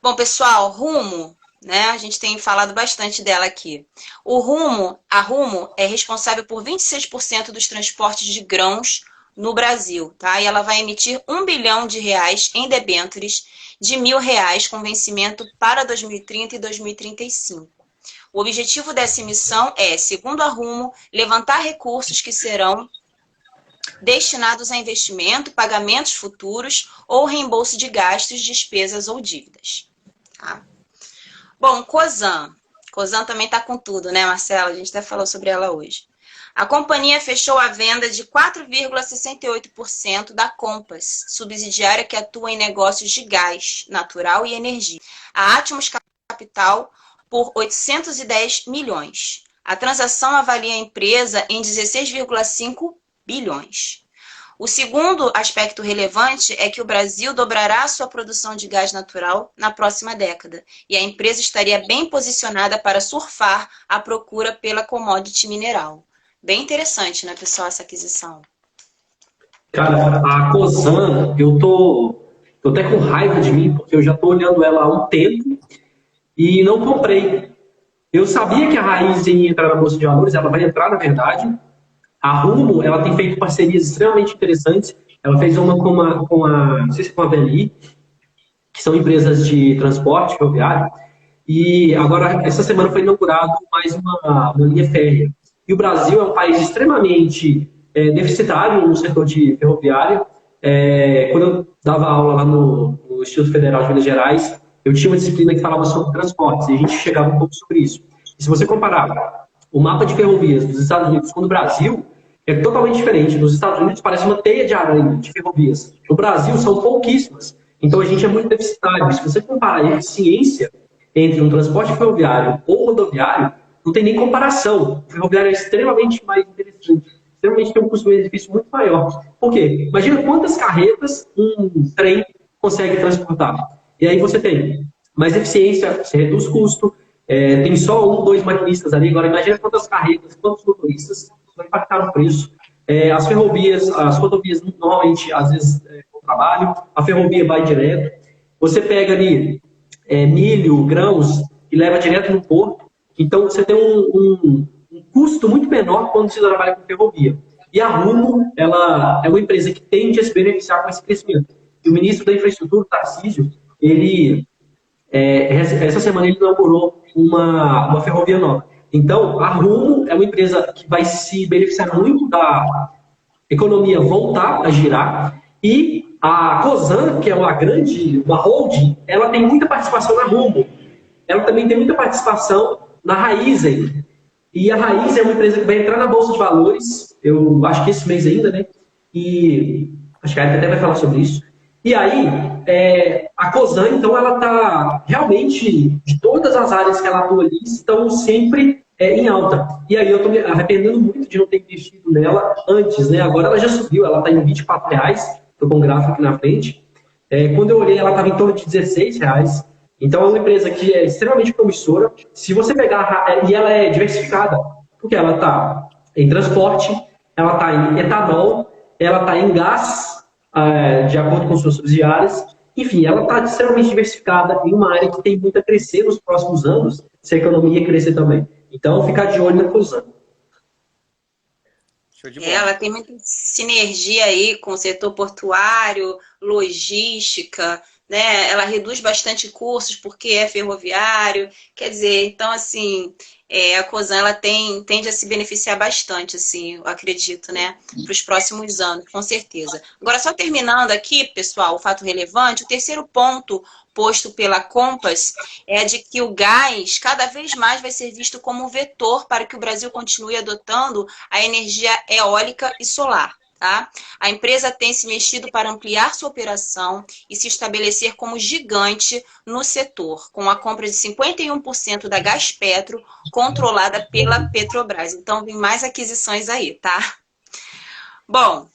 Bom, pessoal, Rumo, né? A gente tem falado bastante dela aqui. A Rumo é responsável por 26% dos transportes de grãos no Brasil, tá? E ela vai emitir R$ 1 bilhão em debêntures de R$ 1.000 com vencimento para 2030 e 2035. O objetivo dessa emissão é, segundo a Rumo, levantar recursos que serão destinados a investimento, pagamentos futuros ou reembolso de gastos, despesas ou dívidas. Tá? Bom, Cosan. Cosan também está com tudo, né, Marcelo? A gente até falou sobre ela hoje. A companhia fechou a venda de 4,68% da Compass, subsidiária que atua em negócios de gás natural e energia. A Atmos Capital por 810 milhões. A transação avalia a empresa em 16,5 bilhões. O segundo aspecto relevante é que o Brasil dobrará a sua produção de gás natural na próxima década, e a empresa estaria bem posicionada para surfar a procura pela commodity mineral. Bem interessante, né, pessoal, essa aquisição. Cara, a Cosan, eu tô até com raiva de mim, porque eu já tô olhando ela há um tempo e não comprei. Eu sabia que a Raiz ia entrar na Bolsa de Valores, ela vai entrar, na verdade. A Rumo, ela tem feito parcerias extremamente interessantes. Ela fez uma não sei se com a VLI, que são empresas de transporte ferroviário. E agora, essa semana foi inaugurado mais uma linha férrea. E o Brasil é um país extremamente deficitário no setor de ferroviária. Quando eu dava aula lá no Instituto Federal de Minas Gerais, eu tinha uma disciplina que falava sobre transportes, e a gente chegava um pouco sobre isso. E se você comparar o mapa de ferrovias dos Estados Unidos com o do Brasil, é totalmente diferente. Nos Estados Unidos parece uma teia de aranha de ferrovias. No Brasil são pouquíssimas. Então a gente é muito deficitário. Se você comparar a eficiência entre um transporte ferroviário ou rodoviário, não tem nem comparação. O ferroviário é extremamente mais interessante. Extremamente tem um custo-benefício muito maior. Por quê? Imagina quantas carretas um trem consegue transportar. E aí você tem mais eficiência, você reduz custo, tem só 1, 2 maquinistas ali. Agora imagina quantas carretas, quantos motoristas vai impactar o preço. As ferrovias, as rodovias, normalmente, às vezes, não trabalham, a ferrovia vai direto. Você pega ali milho, grãos e leva direto no porto. Então, você tem um custo muito menor quando você trabalha com ferrovia. E a Rumo, ela é uma empresa que tende a se beneficiar com esse crescimento. E o ministro da Infraestrutura, Tarcísio, essa semana ele inaugurou uma ferrovia nova. Então, a Rumo é uma empresa que vai se beneficiar muito da economia voltar a girar, e a Cosan, que é uma holding, ela tem muita participação na Rumo. Ela também tem muita participação na Raízen. E a Raízen é uma empresa que vai entrar na Bolsa de Valores, eu acho que esse mês ainda, né? E acho que a Aida até vai falar sobre isso. E aí, a Cosan, então, ela está realmente, de todas as áreas que ela atua ali, estão sempre em alta. E aí eu estou me arrependendo muito de não ter investido nela antes, né? Agora ela já subiu, ela está em R$24, estou com o gráfico aqui na frente. Quando eu olhei, ela estava em torno de R$16. Então é uma empresa que é extremamente promissora. Se você pegar, e ela é diversificada, porque ela está em transporte, ela está em etanol, ela está em gás, de acordo com suas subsidiárias. Enfim, ela está extremamente diversificada em uma área que tem muito a crescer nos próximos anos, se a economia crescer também. Então, ficar de olho na Cosan. Ela tem muita sinergia aí com o setor portuário, logística, né? Ela reduz bastante custos porque é ferroviário. Quer dizer, então, assim, a Cosan ela tende a se beneficiar bastante, assim, eu acredito, né? Para os próximos anos, com certeza. Agora, só terminando aqui, pessoal, o fato relevante, o terceiro ponto posto pela Compass é de que o gás cada vez mais vai ser visto como um vetor para que o Brasil continue adotando a energia eólica e solar. Tá? A empresa tem se mexido para ampliar sua operação e se estabelecer como gigante no setor, com a compra de 51% da Gaspetro, controlada pela Petrobras. Então, vem mais aquisições aí, tá? Bom,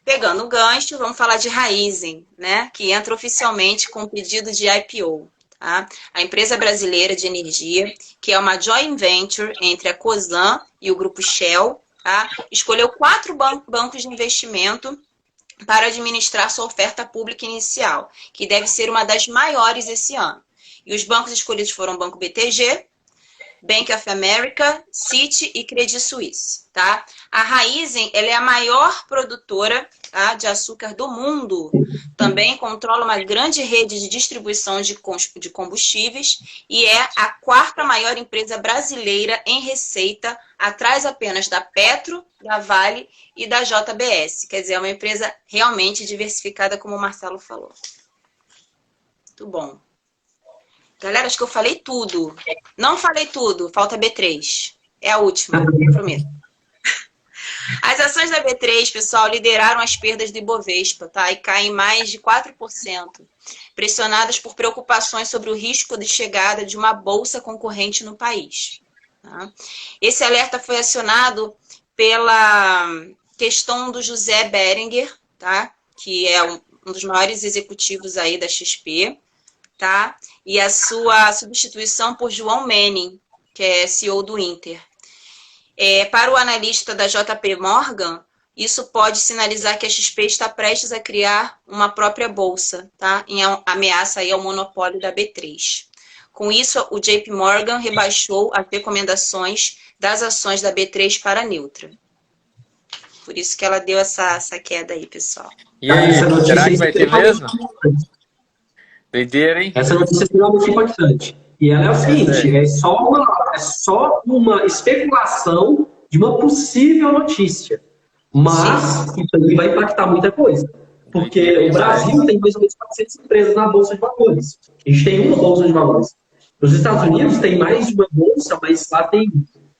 pegando o gancho, vamos falar de Raízen, né? Que entra oficialmente com pedido de IPO. Tá? A empresa brasileira de energia, que é uma joint venture entre a Cosan e o grupo Shell, tá? Escolheu 4 bancos de investimento para administrar sua oferta pública inicial, que deve ser uma das maiores esse ano. E os bancos escolhidos foram o Banco BTG, Bank of America, Citi e Credit Suisse. Tá? A Raízen ela é a maior produtora, tá, de açúcar do mundo. Também controla uma grande rede de distribuição de combustíveis e é a 4ª maior empresa brasileira em receita, atrás apenas da Petro, da Vale e da JBS. Quer dizer, é uma empresa realmente diversificada, como o Marcelo falou. Muito bom. Galera, acho que eu falei tudo. Não falei tudo, falta B3. É a última, prometo. As ações da B3, pessoal, lideraram as perdas do Ibovespa, tá? E caem mais de 4%, pressionadas por preocupações sobre o risco de chegada de uma bolsa concorrente no país. Tá? Esse alerta foi acionado pela questão do José Berenguer, tá? Que é um dos maiores executivos aí da XP, tá? E a sua substituição por João Menning, que é CEO do Inter. Para o analista da JP Morgan, isso pode sinalizar que a XP está prestes a criar uma própria bolsa, tá? Em ameaça aí ao monopólio da B3. Com isso, o JP Morgan rebaixou as recomendações das ações da B3 para neutra. Por isso que ela deu essa queda aí, pessoal. E aí, será que vai ter mesmo? Doideira, hein? Essa notícia é extremamente importante. E ela é o seguinte, é só uma especulação de uma possível notícia. Mas isso aí vai impactar muita coisa. Porque o Brasil tem mais ou menos 400 empresas na Bolsa de Valores. A gente tem uma Bolsa de Valores. Nos Estados Unidos tem mais de uma bolsa, mas lá tem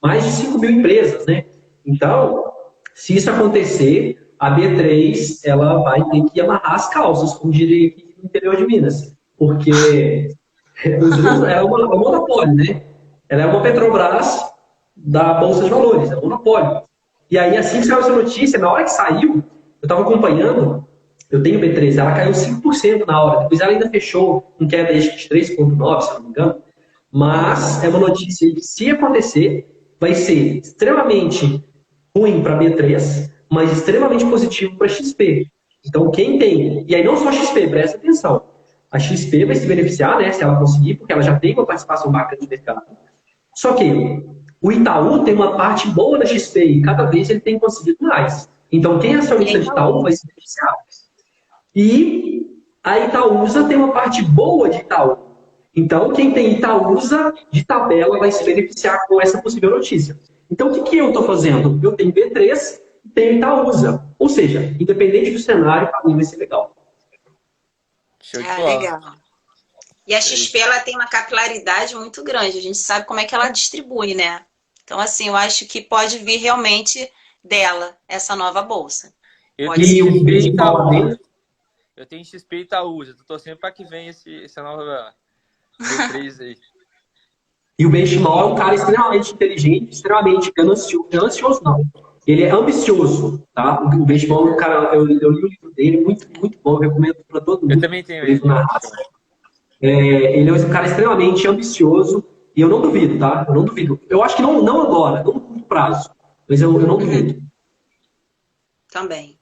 mais de 5 mil empresas, né? Então, se isso acontecer, a B3 ela vai ter que amarrar as calças, como diria aqui no interior de Minas. Porque ela é um monopólio, né? Ela é uma Petrobras da Bolsa de Valores, é um monopólio. E aí, assim que saiu essa notícia, na hora que saiu, eu estava acompanhando, eu tenho B3, ela caiu 5% na hora, depois ela ainda fechou com queda de 3,9%, se não me engano. Mas é uma notícia que, se acontecer, vai ser extremamente ruim para a B3, mas extremamente positivo para a XP. Então, quem tem... E aí não só a XP, presta atenção. A XP vai se beneficiar, né, se ela conseguir, porque ela já tem uma participação bacana de mercado. Só que o Itaú tem uma parte boa da XP e cada vez ele tem conseguido mais. Então, quem é acionista de Itaú vai se beneficiar. E a Itaúsa tem uma parte boa de Itaú. Então, quem tem Itaúsa de tabela vai se beneficiar com essa possível notícia. Então, o que eu estou fazendo? Eu tenho B3 e tenho Itaúsa. Ou seja, independente do cenário, para mim vai ser legal. Show de bola. Legal. E a XP, ela tem uma capilaridade muito grande. A gente sabe como é que ela distribui, né? Então, assim, eu acho que pode vir realmente dela, essa nova bolsa. Eu Pode E tenho o XP B Itaúsa. Eu tenho XP Itaúsa. Tô torcendo para que venha essa nova B3 aí. E o Benchimol é um cara extremamente inteligente, extremamente ganancioso não. Ele é ambicioso, tá? O Benchimol é um cara, eu li o livro dele, muito, muito bom, eu recomendo para todo mundo. Eu também tenho ele. Ele é um cara extremamente ambicioso e eu não duvido, tá? Eu não duvido. Eu acho que não agora, não no curto prazo, mas eu não duvido. Também.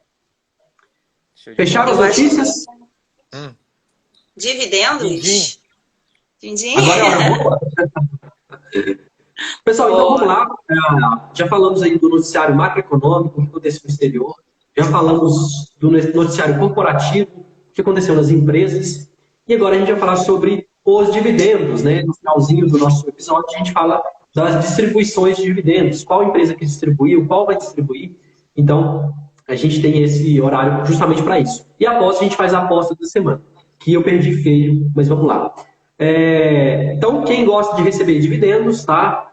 Fecharam as notícias? Dividendos? Din-din. Agora é hora boa. Pessoal, então vamos lá. Já falamos aí do noticiário macroeconômico, o que aconteceu no exterior. Já falamos do noticiário corporativo, o que aconteceu nas empresas. E agora a gente vai falar sobre os dividendos, né? No finalzinho do nosso episódio, a gente fala das distribuições de dividendos. Qual empresa que distribuiu, qual vai distribuir. Então, a gente tem esse horário justamente para isso. E após a gente faz a aposta da semana, que eu perdi feio, mas vamos lá. Então, quem gosta de receber dividendos, tá?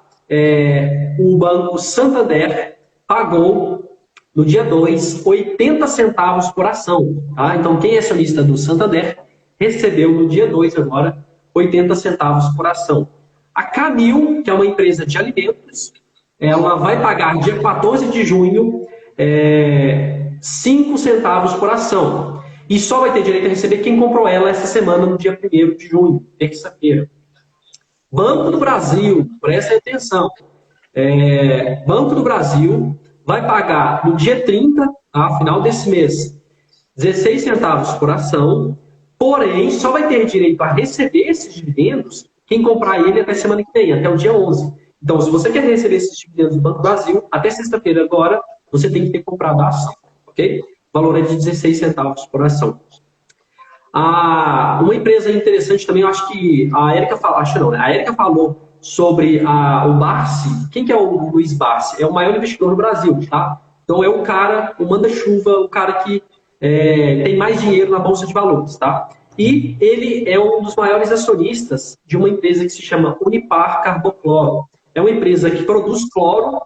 O Banco Santander pagou no dia 2, 80 centavos por ação. Tá? Então, quem é acionista do Santander recebeu no dia 2 agora 80 centavos por ação. A Camil, que é uma empresa de alimentos, ela vai pagar dia 14 de junho 5 centavos por ação. E só vai ter direito a receber quem comprou ela essa semana, no dia 1º de junho, terça-feira. Banco do Brasil, prestem atenção. Banco do Brasil vai pagar no dia 30, tá, final desse mês, 16 centavos por ação, porém, só vai ter direito a receber esses dividendos quem comprar ele até semana que vem, até o dia 11. Então, se você quer receber esses dividendos do Banco do Brasil, até sexta-feira agora, você tem que ter comprado a ação, ok? O valor é de 16 centavos por ação. Uma empresa interessante também, eu acho que a Érica falou, a Érica falou sobre o Barsi. Quem que é o Luiz Barsi? É o maior investidor no Brasil, tá? Então é o cara, o manda-chuva, o cara que tem mais dinheiro na Bolsa de Valores, tá? E ele é um dos maiores acionistas de uma empresa que se chama Unipar Carbocloro. É uma empresa que produz cloro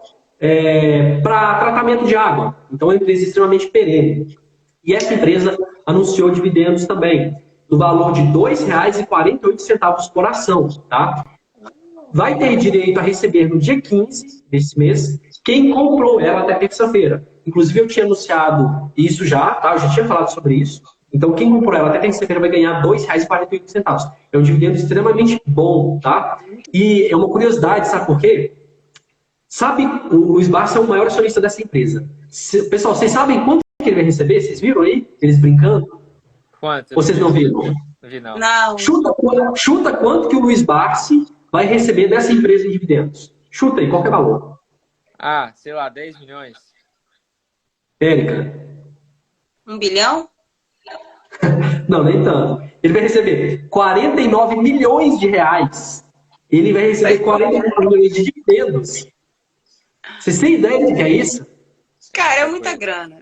para tratamento de água. Então é uma empresa extremamente perene. E essa empresa anunciou dividendos também, no valor de R$ 2,48 por ação. Tá? Vai ter direito a receber no dia 15 desse mês quem comprou ela até terça-feira. Inclusive eu tinha anunciado isso já, tá? Eu já tinha falado sobre isso. Então quem comprou ela até terça-feira vai ganhar R$ 2,48. É um dividendo extremamente bom, tá? E é uma curiosidade, sabe por quê? Sabe, o Luiz Barsi é o maior acionista dessa empresa. Pessoal, vocês sabem quanto que ele vai receber? Vocês viram aí? Eles brincando? Quanto? Ou vocês não viram? Não vi, não. Não. Chuta quanto que o Luiz Barsi vai receber dessa empresa em dividendos. Chuta aí, qual que é o valor? Sei lá, 10 milhões. Érica? 1 bilhão? Não, nem tanto. Ele vai receber 49 milhões de reais. Ele vai receber 49 milhões de dividendos. Vocês têm ideia do que é isso? Cara, é muita grana.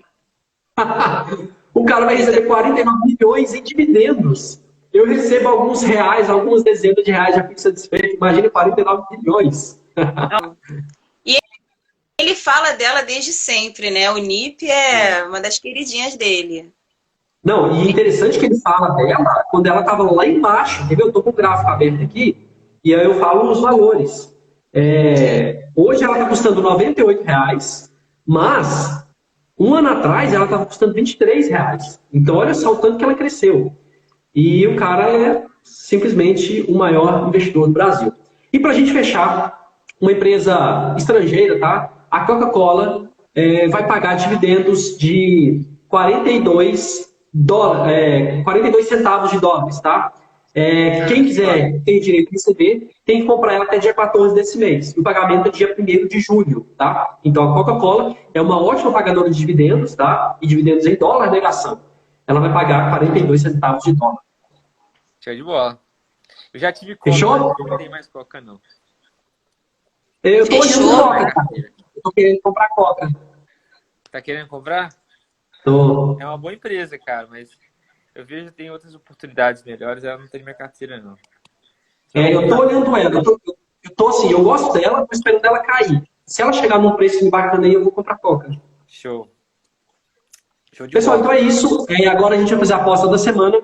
O cara vai receber 49 milhões em dividendos. Eu recebo alguns reais, algumas dezenas de reais, já fico satisfeito. Imagina 49 milhões. E ele fala dela desde sempre, né? O NIP é uma das queridinhas dele. Não, e interessante que ele fala dela quando ela estava lá embaixo. Entendeu? Eu estou com o gráfico aberto aqui e aí eu falo os valores. Hoje ela está custando R$ 98,00, mas um ano atrás ela estava custando R$ 23,00. Então olha só o tanto que ela cresceu. E o cara é simplesmente o maior investidor do Brasil. E para a gente fechar, uma empresa estrangeira, tá? A Coca-Cola vai pagar dividendos de 42 centavos de dólares, tá? Quem quiser ter direito a receber, tem que comprar ela até dia 14 desse mês. O pagamento é dia 1º de julho, tá? Então a Coca-Cola é uma ótima pagadora de dividendos, tá? E dividendos em dólar, negação. Ela vai pagar 42 centavos de dólar. Show de bola. Eu já tive Coca, Fechou? não tem mais Coca, não. Eu tô olhando Fechou. Coca, cara. Eu tô querendo comprar Coca. Tá querendo comprar? Tô. É uma boa empresa, cara, mas eu vejo que tem outras oportunidades melhores, ela não tem minha carteira, não. Eu tô olhando ela. Eu tô assim, eu gosto dela, tô esperando ela cair. Se ela chegar num preço bacana aí, eu vou comprar Coca. Show. Show de Pessoal, bola. então é isso. Agora a gente vai fazer a aposta da semana.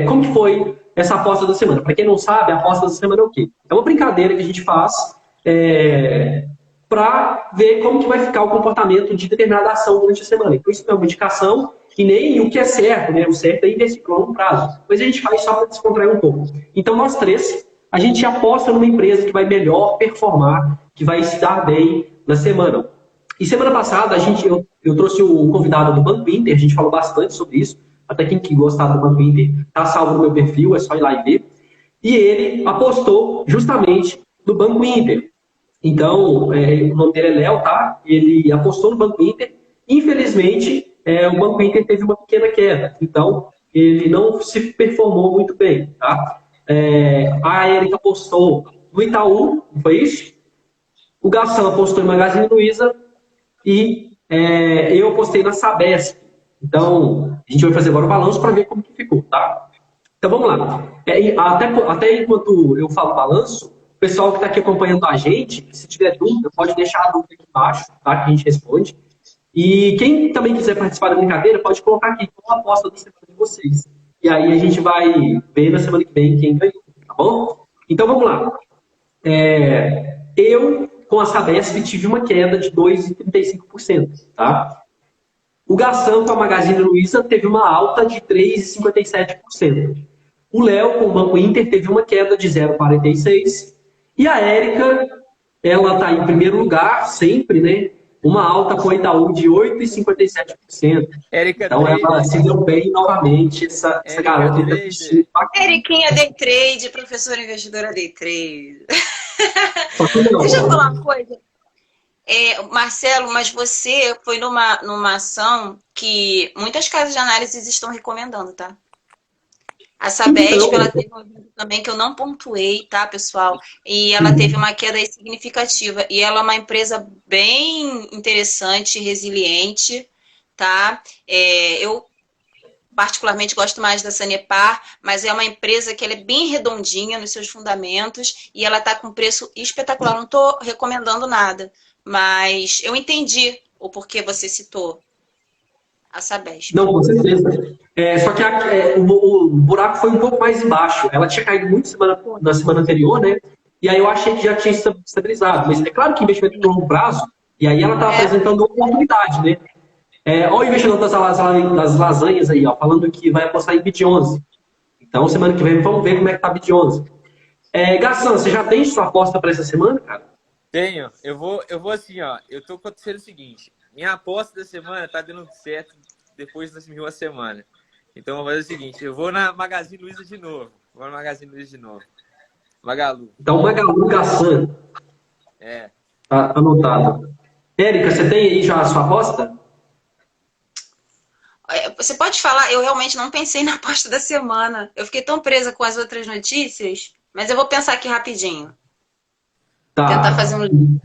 Como que foi essa aposta da semana? Para quem não sabe, a aposta da semana é o quê? É uma brincadeira que a gente faz para ver como que vai ficar o comportamento de determinada ação durante a semana. Então isso não é uma indicação e nem o que é certo, né? O certo é investir por longo prazo. Mas a gente faz só para descontrair um pouco. Então nós três, a gente aposta numa empresa que vai melhor performar, que vai se dar bem na semana. E semana passada eu trouxe o convidado do Banco Inter, a gente falou bastante sobre isso. Até quem que gostar do Banco Inter está salvo no meu perfil, é só ir lá e ver. E ele apostou justamente no Banco Inter. Então, o nome dele é Léo, tá? Ele apostou no Banco Inter. Infelizmente, o Banco Inter teve uma pequena queda. Então, ele não se performou muito bem, tá? A Erika apostou no Itaú, não foi isso? O Gação apostou em Magazine Luiza e eu apostei na Sabesp. Então, a gente vai fazer agora o balanço para ver como que ficou, tá? Então, vamos lá. Até enquanto eu falo balanço, o pessoal que está aqui acompanhando a gente, se tiver dúvida, pode deixar a dúvida aqui embaixo, tá? Que a gente responde. E quem também quiser participar da brincadeira, pode colocar aqui qual a aposta da semana de vocês. E aí a gente vai ver na semana que vem quem ganhou, tá bom? Então, vamos lá. Eu, com a Sabesp, tive uma queda de 2,35%, tá? O Gação, com a Magazine Luiza, teve uma alta de 3,57%. O Léo, com o Banco Inter, teve uma queda de 0,46%. E a Érica, ela está em primeiro lugar, sempre, né? Uma alta com o Itaú de 8,57%. Érica Então, ela se deu bem novamente, essa garota. Eriquinha Day Trade, professora investidora Day Trade. Só que não. Deixa eu falar uma coisa. Marcelo, mas você foi numa ação que muitas casas de análise estão recomendando, tá? A Sabesp, ela teve um evento também que eu não pontuei, tá, pessoal? E ela teve uma queda aí significativa. E ela é uma empresa bem interessante, resiliente, tá? Eu particularmente gosto mais da Sanepar, mas é uma empresa que ela é bem redondinha nos seus fundamentos e ela está com preço espetacular. Não estou recomendando nada, mas eu entendi o porquê você citou a Sabesp. Não, com certeza. Só que o buraco foi um pouco mais embaixo. Ela tinha caído muito na semana anterior, né? E aí eu achei que já tinha estabilizado. Mas é claro que investimento de longo prazo, e aí ela está apresentando oportunidade, né? Olha o investidor das lasanhas aí, ó, falando que vai apostar em BIT11. Então, semana que vem, vamos ver como é que tá a BIT11. Gassan, você já tem sua aposta para essa semana, cara? Tenho. Eu vou assim, ó. Eu tô acontecendo o seguinte. Minha aposta da semana tá dando certo depois das 1.000 a semana. Então, eu vou fazer o seguinte. Eu vou na Magazine Luiza de novo. Magalu. Então, Magalu, Gassan. Tá anotado. Érica, você tem aí já a sua aposta? Você pode falar, eu realmente não pensei na aposta da semana. Eu fiquei tão presa com as outras notícias, mas eu vou pensar aqui rapidinho. Tá. Tentar fazer um...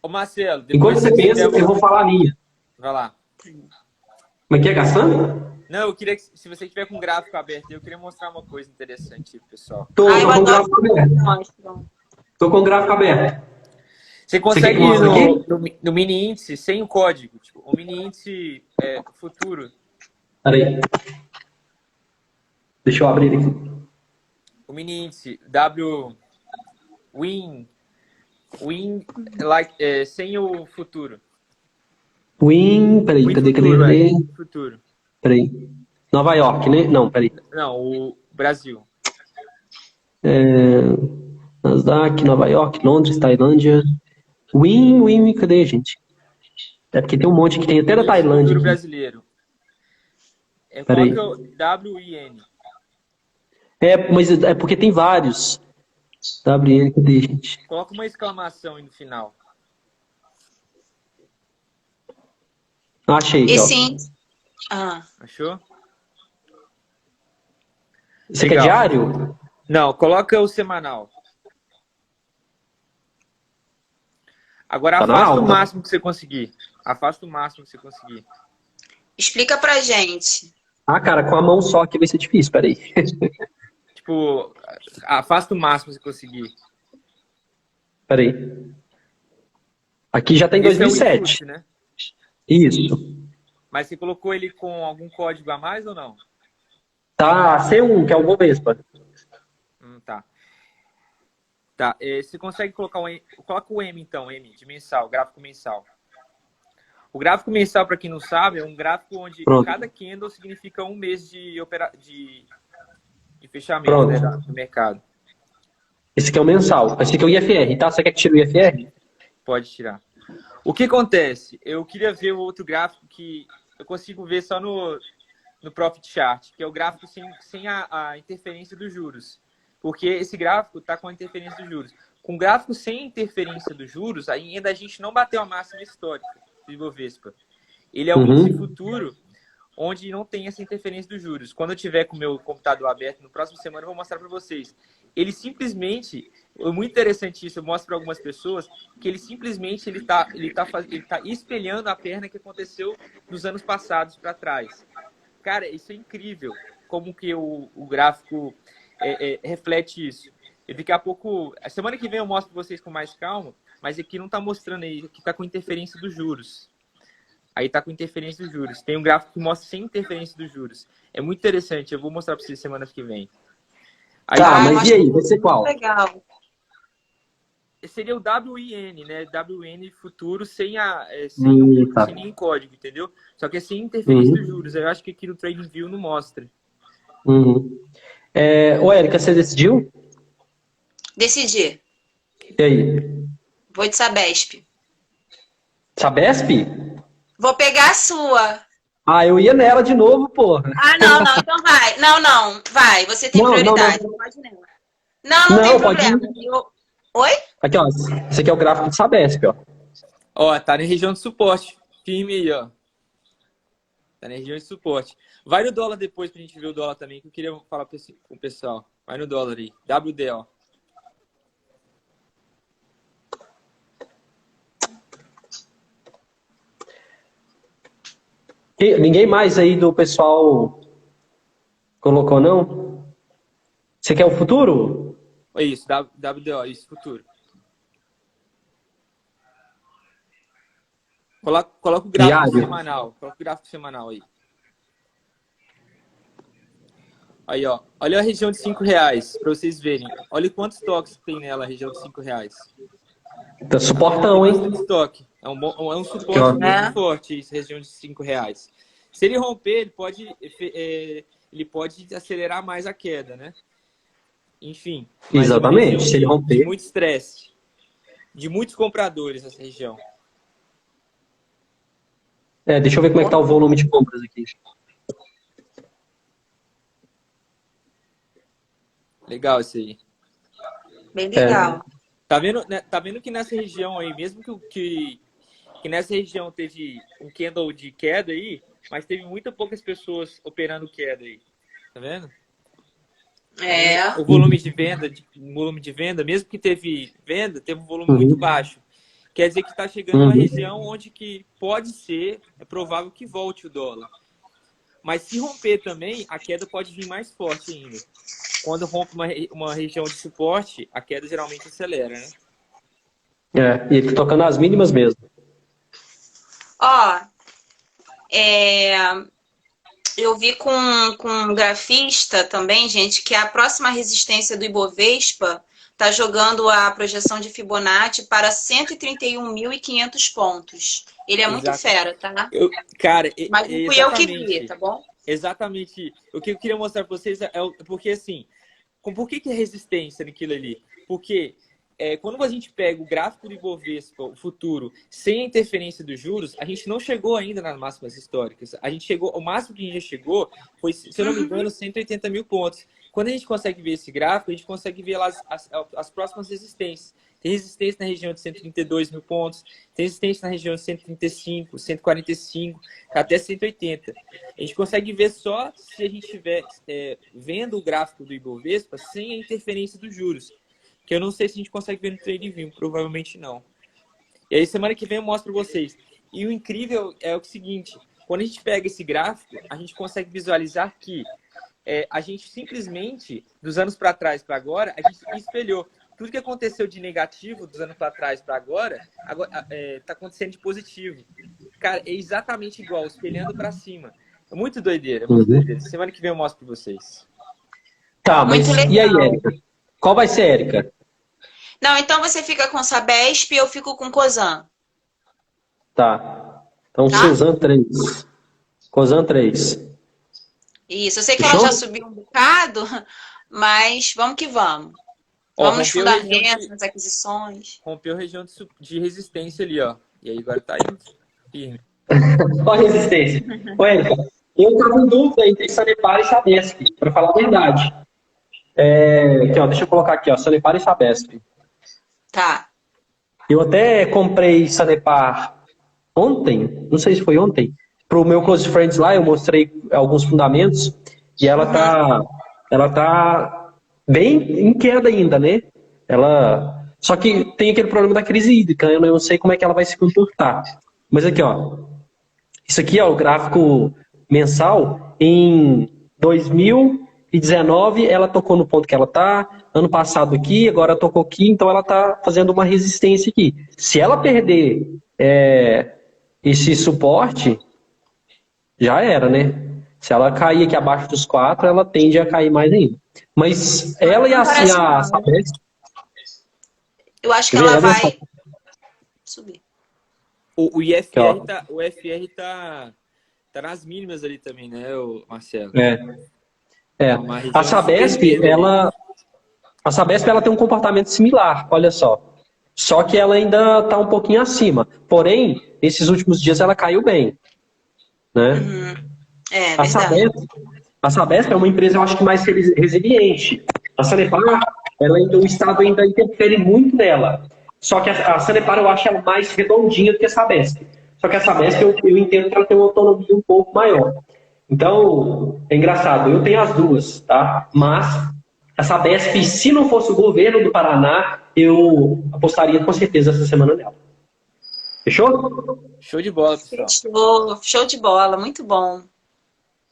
Ô, Marcelo, enquanto você pensa, eu vou falar a minha. Vai lá. Como é que é, Gassan? Não, eu queria que, se você tiver com o gráfico aberto, eu queria mostrar uma coisa interessante, pessoal. Tô com o gráfico aberto. Tô com o gráfico aberto. Você consegue ir no mini índice sem o código. Tipo, o mini índice futuro. Peraí. Deixa eu abrir aqui. O mini índice WIN sem o futuro. WIN, peraí, Win cadê? Futuro. Peraí. Nova York, né? Não, peraí. Não, o Brasil. Nasdaq, Nova York, Londres, Tailândia. Cadê, gente? É porque tem um monte que tem até da Índice Tailândia futuro aqui. brasileiro. Peraí. Coloca o WIN. Mas é porque tem vários. WN, cadê, gente? Coloca uma exclamação aí no final. Achei aqui, ó. Esse índice. Ah, Achou? Isso aqui é Legal. diário? Não, coloca o semanal. Agora Tá na afasta o alta. máximo que você conseguir. Afasta o máximo que você conseguir. explica pra gente. Ah, cara, com a mão só aqui vai ser difícil, peraí. Tipo, afasta o máximo que você conseguir. Peraí. Aqui já tá em Esse é o 2007. input, né? Isso. Mas você colocou ele com algum código a mais ou não? Tá C1, que é o Bovespa. Tá. Tá. Você consegue colocar o M? Coloca o M então, M, de mensal, gráfico mensal. O gráfico mensal, para quem não sabe, é um gráfico onde Pronto. cada candle significa um mês de fechamento, Pronto. né, do mercado. Esse aqui é o mensal. Esse aqui é o IFR, tá? Você quer que tire o IFR? Pode tirar. O que acontece? Eu queria ver o outro gráfico que eu consigo ver só no Profit Chart, que é o gráfico sem a interferência dos juros. Porque esse gráfico está com a interferência dos juros. Com o gráfico sem interferência dos juros, ainda a gente não bateu a máxima histórica do Ibovespa. Ele é um índice futuro onde não tem essa interferência dos juros. Quando eu tiver com o meu computador aberto, no próximo semana eu vou mostrar para vocês. Ele simplesmente, é muito interessante isso, eu mostro para algumas pessoas, que ele simplesmente ele tá espelhando a perna que aconteceu nos anos passados para trás. Cara, isso é incrível, como que o gráfico reflete isso. E daqui a pouco, a semana que vem eu mostro para vocês com mais calma, mas aqui não está mostrando aí, aqui está com interferência dos juros. Aí está com interferência dos juros. Tem um gráfico que mostra sem interferência dos juros. É muito interessante, eu vou mostrar para vocês semana que vem. Aí, tá, mas e aí? Vai ser qual? Legal. Seria o WIN, né? WIN futuro sem nenhum código, entendeu? Só que é sem interferência dos juros. Eu acho que aqui no TradingView não mostra. Ô, Érica, você decidiu? Decidi. E aí? Vou de Sabesp. Sabesp? Vou pegar a sua. Ah, eu ia nela de novo, porra. Ah, não, então vai. Não, vai. Você tem prioridade. Não. Pode nela. Não tem problema. Oi? Aqui, ó. Esse aqui é o gráfico de Sabesp, ó. Ó, tá na região de suporte. Firme aí, ó. Tá na região de suporte. Vai no dólar depois pra gente ver o dólar também, que eu queria falar com o pessoal. Vai no dólar aí. WD, ó. Ninguém mais aí do pessoal colocou, não? Você quer o futuro? É isso, WDO, isso, futuro. Coloca o gráfico semanal. Coloca o gráfico semanal aí. Aí, ó. Olha a região de R$5, para vocês verem. Olha quantos toques tem nela, a região de R$5. Tá suportão, hein? Estoque. É um suporte muito forte, essa região de R$5. Se ele romper, ele pode acelerar mais a queda, né? Enfim. Exatamente, se ele romper. De muito estresse. De muitos compradores essa região. Deixa eu ver como é que tá o volume de compras aqui. Legal isso aí. Bem legal. Tá vendo que nessa região aí, mesmo que nessa região teve um candle de queda aí, mas teve poucas pessoas operando queda aí. Tá vendo? O volume de venda, mesmo que teve venda, teve um volume muito baixo. Quer dizer que está chegando uma região onde que pode ser, é provável que volte o dólar. Mas se romper também, a queda pode vir mais forte ainda. Quando rompe uma região de suporte, a queda geralmente acelera, né? E ele tá tocando as mínimas mesmo. Ó, eu vi com um grafista também, gente, que a próxima resistência do Ibovespa tá jogando a projeção de Fibonacci para 131.500 pontos. Ele é muito fera, tá? Mas não fui eu que vi, tá bom? Exatamente. O que eu queria mostrar para vocês porque assim, por que é resistência naquilo ali? Porque quando a gente pega o gráfico do Ibovespa, o futuro, sem a interferência dos juros, a gente não chegou ainda nas máximas históricas. A gente chegou, o máximo que a gente já chegou foi, se eu não me engano, 180 mil pontos. Quando a gente consegue ver esse gráfico, a gente consegue ver lá as próximas resistências. Tem resistência na região de 132 mil pontos, tem resistência na região de 135, 145, até 180. A gente consegue ver só se a gente estiver vendo o gráfico do Ibovespa sem a interferência dos juros. Que eu não sei se a gente consegue ver no TradingView, provavelmente não. E aí, semana que vem eu mostro para vocês. E o incrível é o seguinte, quando a gente pega esse gráfico, a gente consegue visualizar que a gente simplesmente, dos anos para trás para agora, a gente espelhou. Tudo que aconteceu de negativo dos anos para trás para agora está acontecendo de positivo. Cara, é exatamente igual, espelhando para cima. É muito doideira, é muito doideira. Semana que vem eu mostro para vocês. Tá, mas e aí, Érica? Qual vai ser, Érica? Não, então você fica com Sabesp e eu fico com Cosan. Tá. Então, Tá? Cosan 3. Cosan 3. Isso, eu sei que Fechou? ela já subiu um bocado, mas vamos que vamos. Vamos nos fundamentos, nas aquisições. Rompeu a região de resistência ali, ó. E aí agora tá indo firme. Qual a resistência? Ô, Érica, eu estava em dúvida entre Sanepar e Sabesp, para falar a verdade. Aqui, ó, deixa eu colocar aqui, ó, Sanepar e Sabesp. Tá. Eu até comprei Sanepar ontem, não sei se foi ontem, para o meu Close Friends lá, eu mostrei alguns fundamentos e ela tá bem em queda ainda, né? Só que tem aquele problema da crise hídrica, eu não sei como é que ela vai se comportar. Mas aqui, ó, isso aqui é o gráfico mensal. Em 2019, ela tocou no ponto que ela tá. Ano passado aqui, agora tocou aqui, então ela tá fazendo uma resistência aqui. Se ela perder esse suporte, já era, né? Se ela cair aqui abaixo dos 4, ela tende a cair mais ainda. Mas ela e assim a Sabesp... Eu acho que ela vai subir. O IFR tá nas mínimas ali também, né, Marcelo? A Sabesp, ela tem um comportamento similar, olha só. Só que ela ainda está um pouquinho acima. Porém, esses últimos dias ela caiu bem. Né? A Sabesp é uma empresa, eu acho que mais resiliente. A Sanepar, o Estado ainda interfere muito nela. Só que a Sanepar eu acho ela mais redondinha do que a Sabesp. Só que a Sabesp eu entendo que ela tem uma autonomia um pouco maior. Então, é engraçado, eu tenho as duas, tá? Mas a Sabesp, se não fosse o governo do Paraná, eu apostaria com certeza essa semana nela. Fechou? Show de bola, pessoal. Show de bola, muito bom.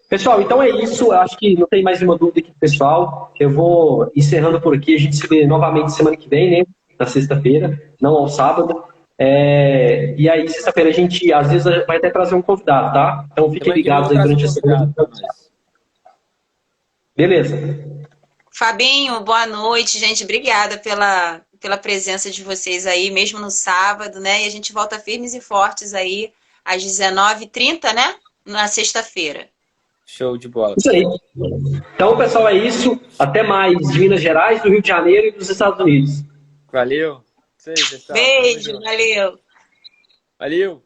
Pessoal, então é isso. Eu acho que não tem mais nenhuma dúvida aqui do pessoal. Eu vou encerrando por aqui. A gente se vê novamente semana que vem, né? Na sexta-feira, não ao sábado. E aí, sexta-feira, a gente às vezes vai até trazer um convidado, tá? Então fiquem ligados aí durante a semana. Beleza. Fabinho, boa noite, gente. Obrigada pela presença de vocês aí, mesmo no sábado, né? E a gente volta firmes e fortes aí às 19h30, né? Na sexta-feira. Show de bola. Isso aí. Então, pessoal, é isso. Até mais de Minas Gerais, do Rio de Janeiro e dos Estados Unidos. Valeu. Isso aí, pessoal. Beijo, valeu. Valeu.